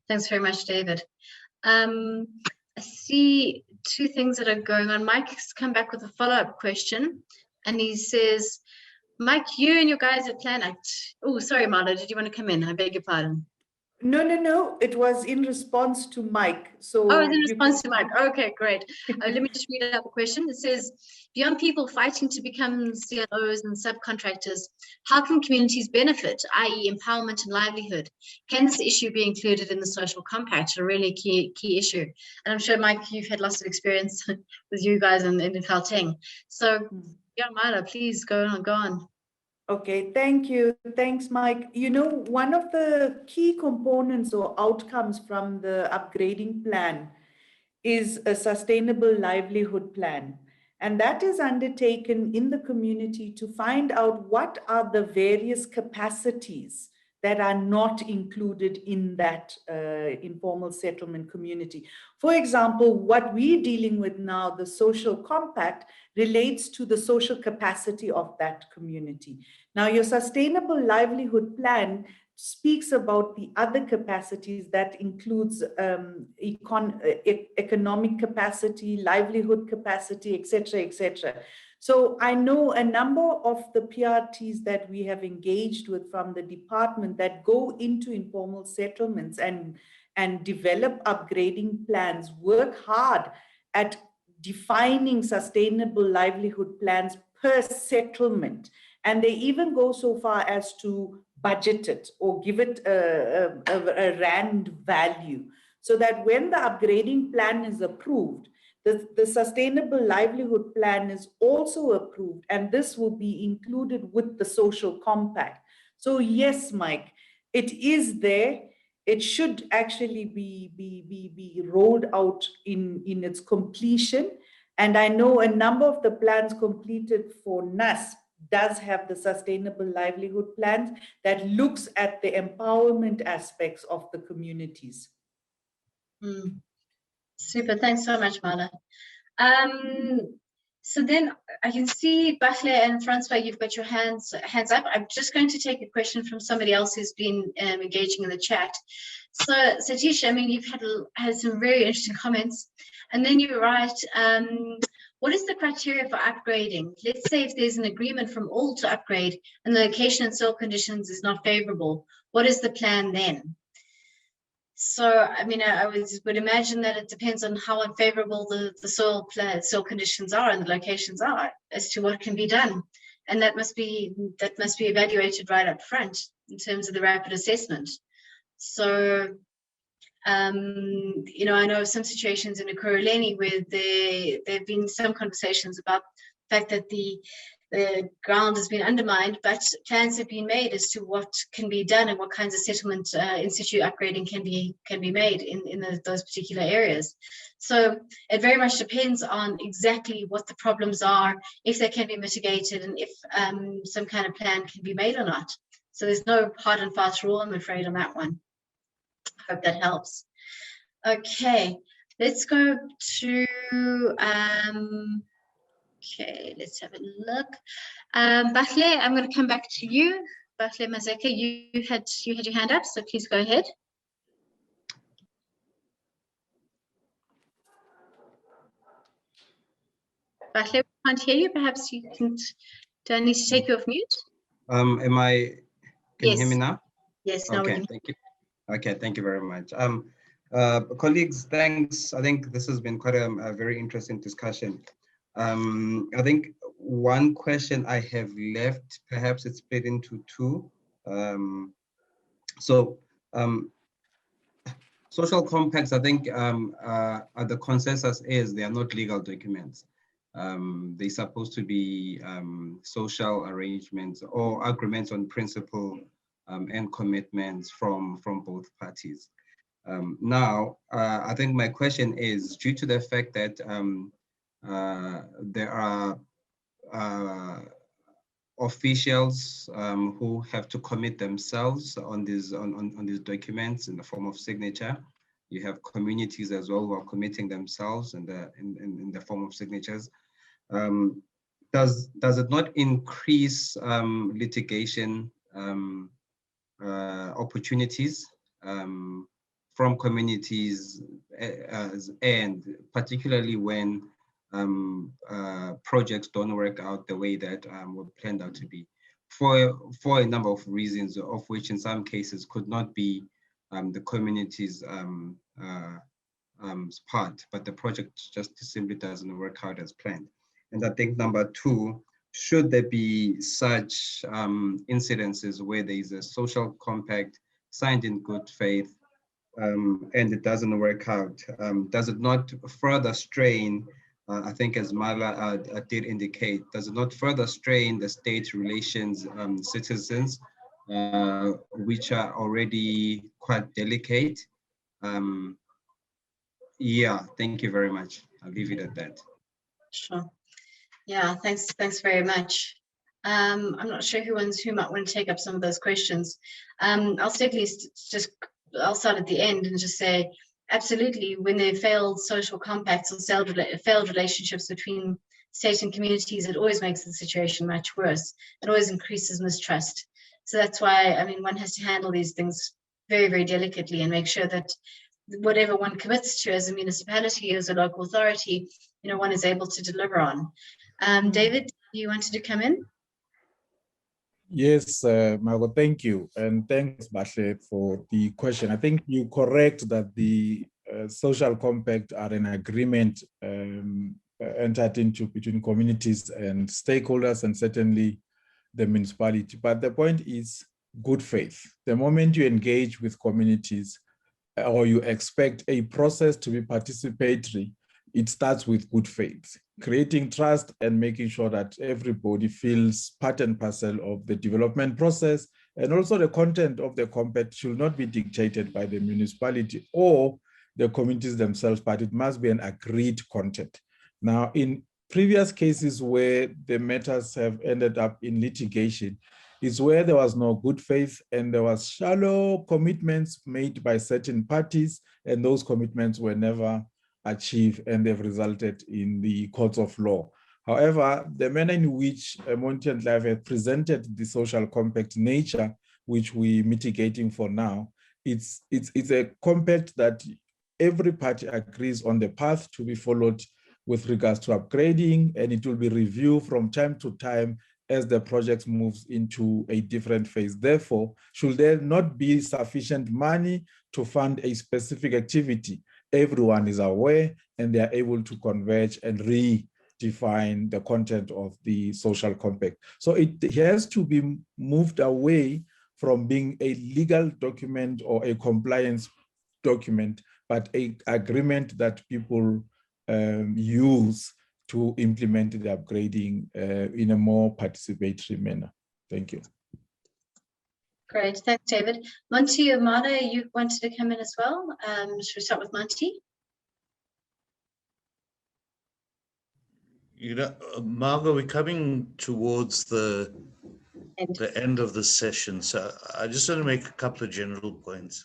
Thanks very much, David. I see two things that are going on. Mike's come back with a follow-up question, and he says, Mike, you and your guys at Planet. Oh, sorry, Marla, did you want to come in? I beg your pardon. No. It was in response to Mike. So oh, it's in response to Mike. Okay, great. Let me just read out the question. It says, beyond people fighting to become CLOs and subcontractors, how can communities benefit, i.e. empowerment and livelihood? Can this issue be included in the social compact? A really key issue. And I'm sure, Mike, you've had lots of experience with you guys in Gauteng. So, yeah, Marla, please go on. Okay, thank you. Thanks, Mike. You know, one of the key components or outcomes from the upgrading plan is a sustainable livelihood plan. And that is undertaken in the community to find out what are the various capacities that are not included in that informal settlement community. For example, what we're dealing with now, the social compact, relates to the social capacity of that community. Now, your sustainable livelihood plan speaks about the other capacities that includes economic capacity, livelihood capacity, etc. So I know a number of the PRTs that we have engaged with from the department that go into informal settlements and develop upgrading plans, work hard at defining sustainable livelihood plans per settlement. And they even go so far as to budget it or give it a rand value, so that when the upgrading plan is approved, the sustainable livelihood plan is also approved, and this will be included with the social compact. So yes, Mike, it is there. It should actually be rolled out in its completion. And I know a number of the plans completed for NUSP does have the sustainable livelihood plans that looks at the empowerment aspects of the communities. Super, thanks so much, Marla. So then I can see Bahle and Francois, you've got your hands up. I'm just going to take a question from somebody else who's been engaging in the chat. So Satish, I mean, you've had some very interesting comments, and then you write, what is the criteria for upgrading? Let's say if there's an agreement from all to upgrade and the location and soil conditions is not favorable, what is the plan then? So, I mean, I would imagine that it depends on how unfavorable the soil conditions are and the locations are as to what can be done. And that must be evaluated right up front in terms of the rapid assessment. So, you know, I know of some situations in Ekurhuleni where there have been some conversations about the fact that the ground has been undermined, but plans have been made as to what can be done and what kinds of settlement in-situ upgrading can be made in those particular areas. So it very much depends on exactly what the problems are, if they can be mitigated, and if some kind of plan can be made or not. So there's no hard and fast rule, I'm afraid, on that one. I hope that helps. Okay, let's go to okay, let's have a look. Bahle, I'm going to come back to you. Bahle Mazeka, you had your hand up, so please go ahead. Bahle, we can't hear you. Perhaps you can. Do I need to take you off mute? Can you hear me now? Yes. Now okay, we can. thank you. Okay, thank you very much. Colleagues, thanks. I think this has been quite a very interesting discussion. I think one question I have left, perhaps it's split into two. Social compacts, I think the consensus is they are not legal documents. They're supposed to be social arrangements or agreements on principle and commitments from both parties. Now, I think my question is, due to the fact that there are officials who have to commit themselves on these documents in the form of signature. You have communities as well who are committing themselves in the form of signatures. Does it not increase litigation opportunities from communities, and particularly when projects don't work out the way that were planned out to be, for a number of reasons, of which in some cases could not be the community's part, but the project just simply doesn't work out as planned. And I think number two, should there be such incidences where there is a social compact signed in good faith and it doesn't work out, does it not further strain, I think as Mala did indicate, does it not further strain the state relations citizens, which are already quite delicate? Yeah, thank you very much. I'll leave it at that. Sure. Yeah, thanks very much. I'm not sure who might want to take up some of those questions. I'll certainly I'll start at the end and just say, absolutely, when there are failed social compacts or failed relationships between state and communities, it always makes the situation much worse. It always increases mistrust. So that's why, I mean, one has to handle these things very, very delicately and make sure that whatever one commits to as a municipality, as a local authority, one is able to deliver on. David, you wanted to come in? Yes, Margot, thank you. And thanks, Bashle, for the question. I think you're correct that the social compact are an agreement entered into between communities and stakeholders, and certainly the municipality. But the point is good faith. The moment you engage with communities or you expect a process to be participatory, it starts with good faith, creating trust and making sure that everybody feels part and parcel of the development process. And also the content of the compact should not be dictated by the municipality or the communities themselves, but it must be an agreed content. Now, in previous cases where the matters have ended up in litigation, is where there was no good faith and there was shallow commitments made by certain parties, and those commitments were never achieved and they've resulted in the courts of law. However, the manner in which Monty and Clive have presented the social compact nature, which we're mitigating for now, it's a compact that every party agrees on the path to be followed with regards to upgrading, and it will be reviewed from time to time as the project moves into a different phase. Therefore, should there not be sufficient money to fund a specific activity, everyone is aware and they are able to converge and redefine the content of the social compact. So it has to be moved away from being a legal document or a compliance document, but an agreement that people use to implement the upgrading in a more participatory manner. Thank you. Great, thanks, David. Monty or Mala, you wanted to come in as well? Should we start with Monty? Margot, we're coming towards the end of the session, so I just want to make a couple of general points.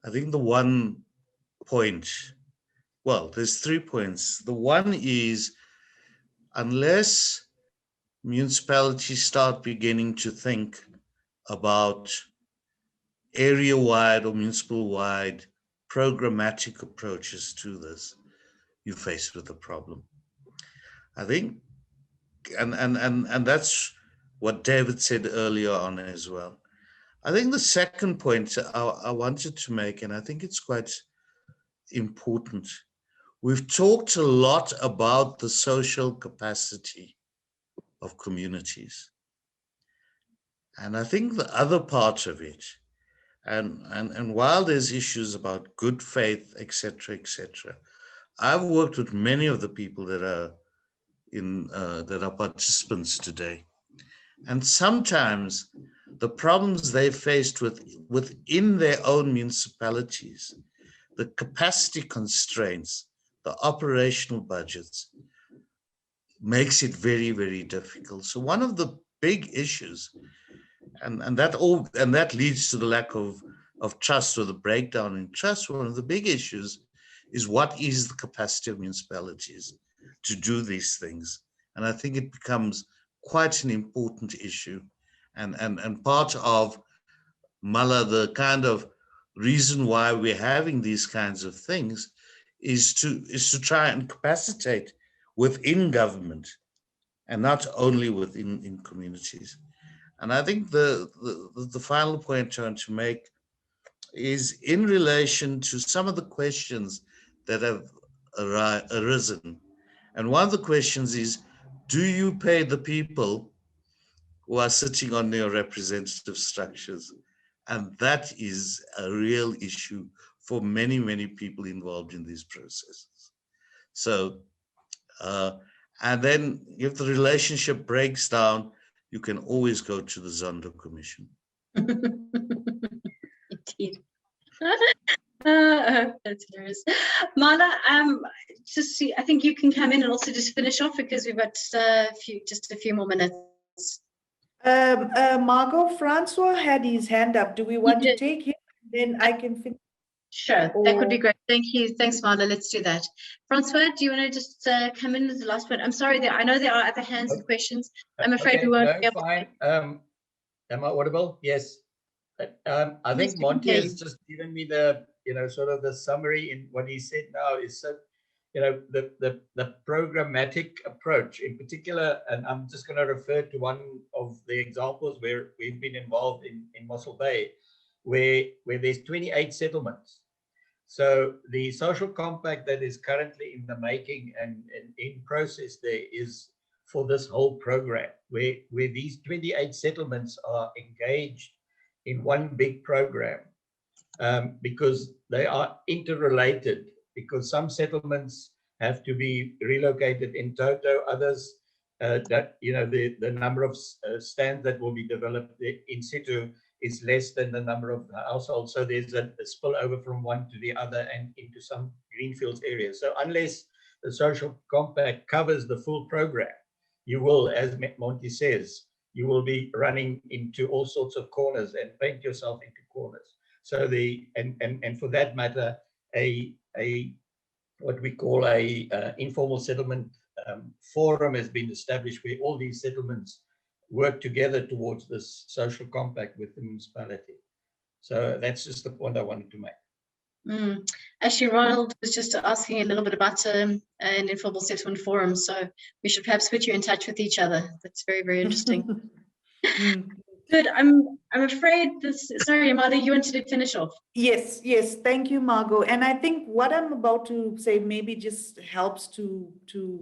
I think the one point, well, there's 3 points. The one is, unless municipalities start beginning to think about area-wide or municipal-wide programmatic approaches to this, you're faced with a problem. I think, and that's what David said earlier on as well. I think the second point I wanted to make, and I think it's quite important. We've talked a lot about the social capacity of communities. And I think the other part of it, and while there's issues about good faith, etc., etc., I've worked with many of the people that are that are participants today, and sometimes the problems they faced within their own municipalities, the capacity constraints, the operational budgets, makes it very, very difficult. So one of the big issues, and that leads to the lack of trust, or the breakdown in trust. One of the big issues is what is the capacity of municipalities to do these things. And I think it becomes quite an important issue. And part of Mala, the kind of reason why we're having these kinds of things is to try and capacitate within government and not only within communities. And I think the final point I want to make is in relation to some of the questions that have arisen. And one of the questions is, do you pay the people who are sitting on your representative structures? And that is a real issue for many, many people involved in these processes. So, and then if the relationship breaks down, you can always go to the Zondo Commission. Indeed. That's hilarious. Mala, just see, I think you can come in and also just finish off because we've got just a few more minutes. Margot, Francois had his hand up. Do we want to take him? Then I can finish. Sure, that could be great. Thank you. Thanks, Marla. Let's do that. Francois, do you want to just come in as the last one? I'm sorry, I know there are other hands and questions. I'm afraid we won't be able fine. Am I audible? Yes. I think Monty has just given me the, sort of the summary in what he said now is, the programmatic approach in particular, and I'm just going to refer to one of the examples where we've been involved in Mossel Bay, where there's 28 settlements. So the social compact that is currently in the making and in process there is for this whole program, where these 28 settlements are engaged in one big program, because they are interrelated, because some settlements have to be relocated in toto, others that, the number of stands that will be developed in situ is less than the number of households. So there's a spillover from one to the other and into some greenfields areas. So unless the social compact covers the full program, you will, as Monty says, you will be running into all sorts of corners and paint yourself into corners. So and for that matter, what we call a informal settlement forum has been established where all these settlements work together towards this social compact with the municipality. So that's just the point I wanted to make. Actually, Ronald was just asking a little bit about an informal settlement forum, so we should perhaps put you in touch with each other. That's very, very interesting. Good. I'm afraid sorry, Amanda, you wanted to finish off. Yes. Thank you, Margot. And I think what I'm about to say maybe just helps to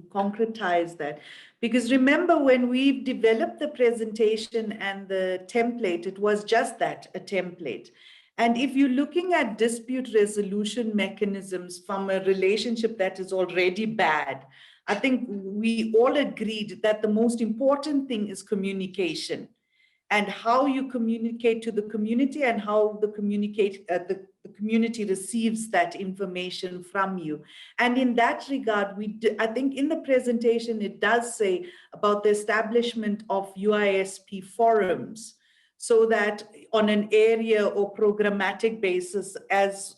concretize that. Because remember, when we developed the presentation and the template, it was just that, a template. And if you're looking at dispute resolution mechanisms from a relationship that is already bad, I think we all agreed that the most important thing is communication, and how you communicate to the community and how the community receives that information from you. And in that regard, I think in the presentation, it does say about the establishment of UISP forums, so that on an area or programmatic basis, as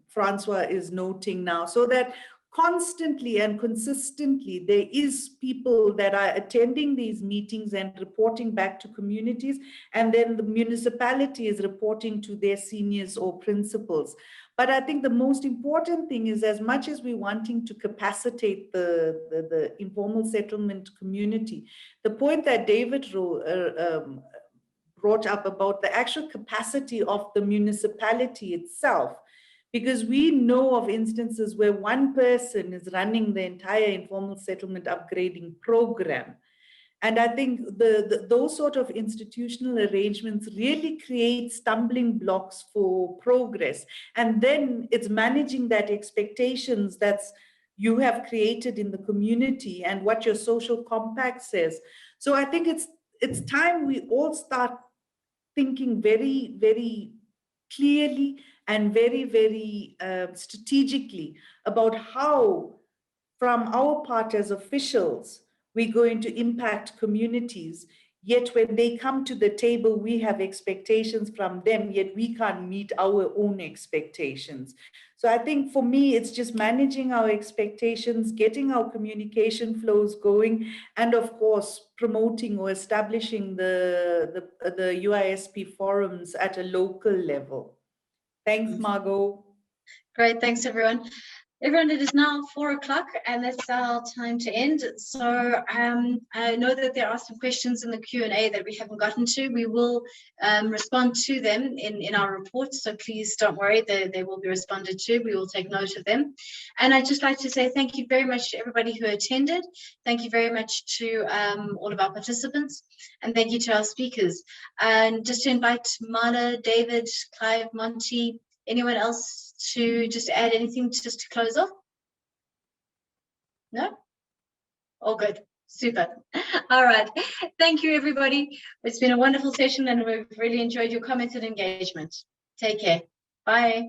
Francois is noting now, so that constantly and consistently, there is people that are attending these meetings and reporting back to communities, and then the municipality is reporting to their seniors or principals. But I think the most important thing is, as much as we're wanting to capacitate the informal settlement community, the point that David brought up about the actual capacity of the municipality itself, because we know of instances where one person is running the entire informal settlement upgrading program. And I think those sort of institutional arrangements really create stumbling blocks for progress. And then it's managing that expectations that's you have created in the community and what your social compact says. So I think it's time we all start thinking very, very clearly and very, very strategically about how, from our part as officials, we're going to impact communities. Yet when they come to the table, we have expectations from them, yet we can't meet our own expectations. So I think for me, it's just managing our expectations, getting our communication flows going, and of course, promoting or establishing the UISP forums at a local level. Thanks, Margot. Great, thanks everyone. Everyone, it is now 4 o'clock and that's our time to end. So I know that there are some questions in the Q&A that we haven't gotten to. We will respond to them in our report. So please don't worry, they will be responded to. We will take note of them. And I'd just like to say thank you very much to everybody who attended. Thank you very much to all of our participants. And thank you to our speakers. And just to invite Mala, David, Clive, Monty, anyone else to just add anything just to close off? No? All good. Super. All right. Thank you, everybody. It's been a wonderful session and we've really enjoyed your comments and engagement. Take care. Bye.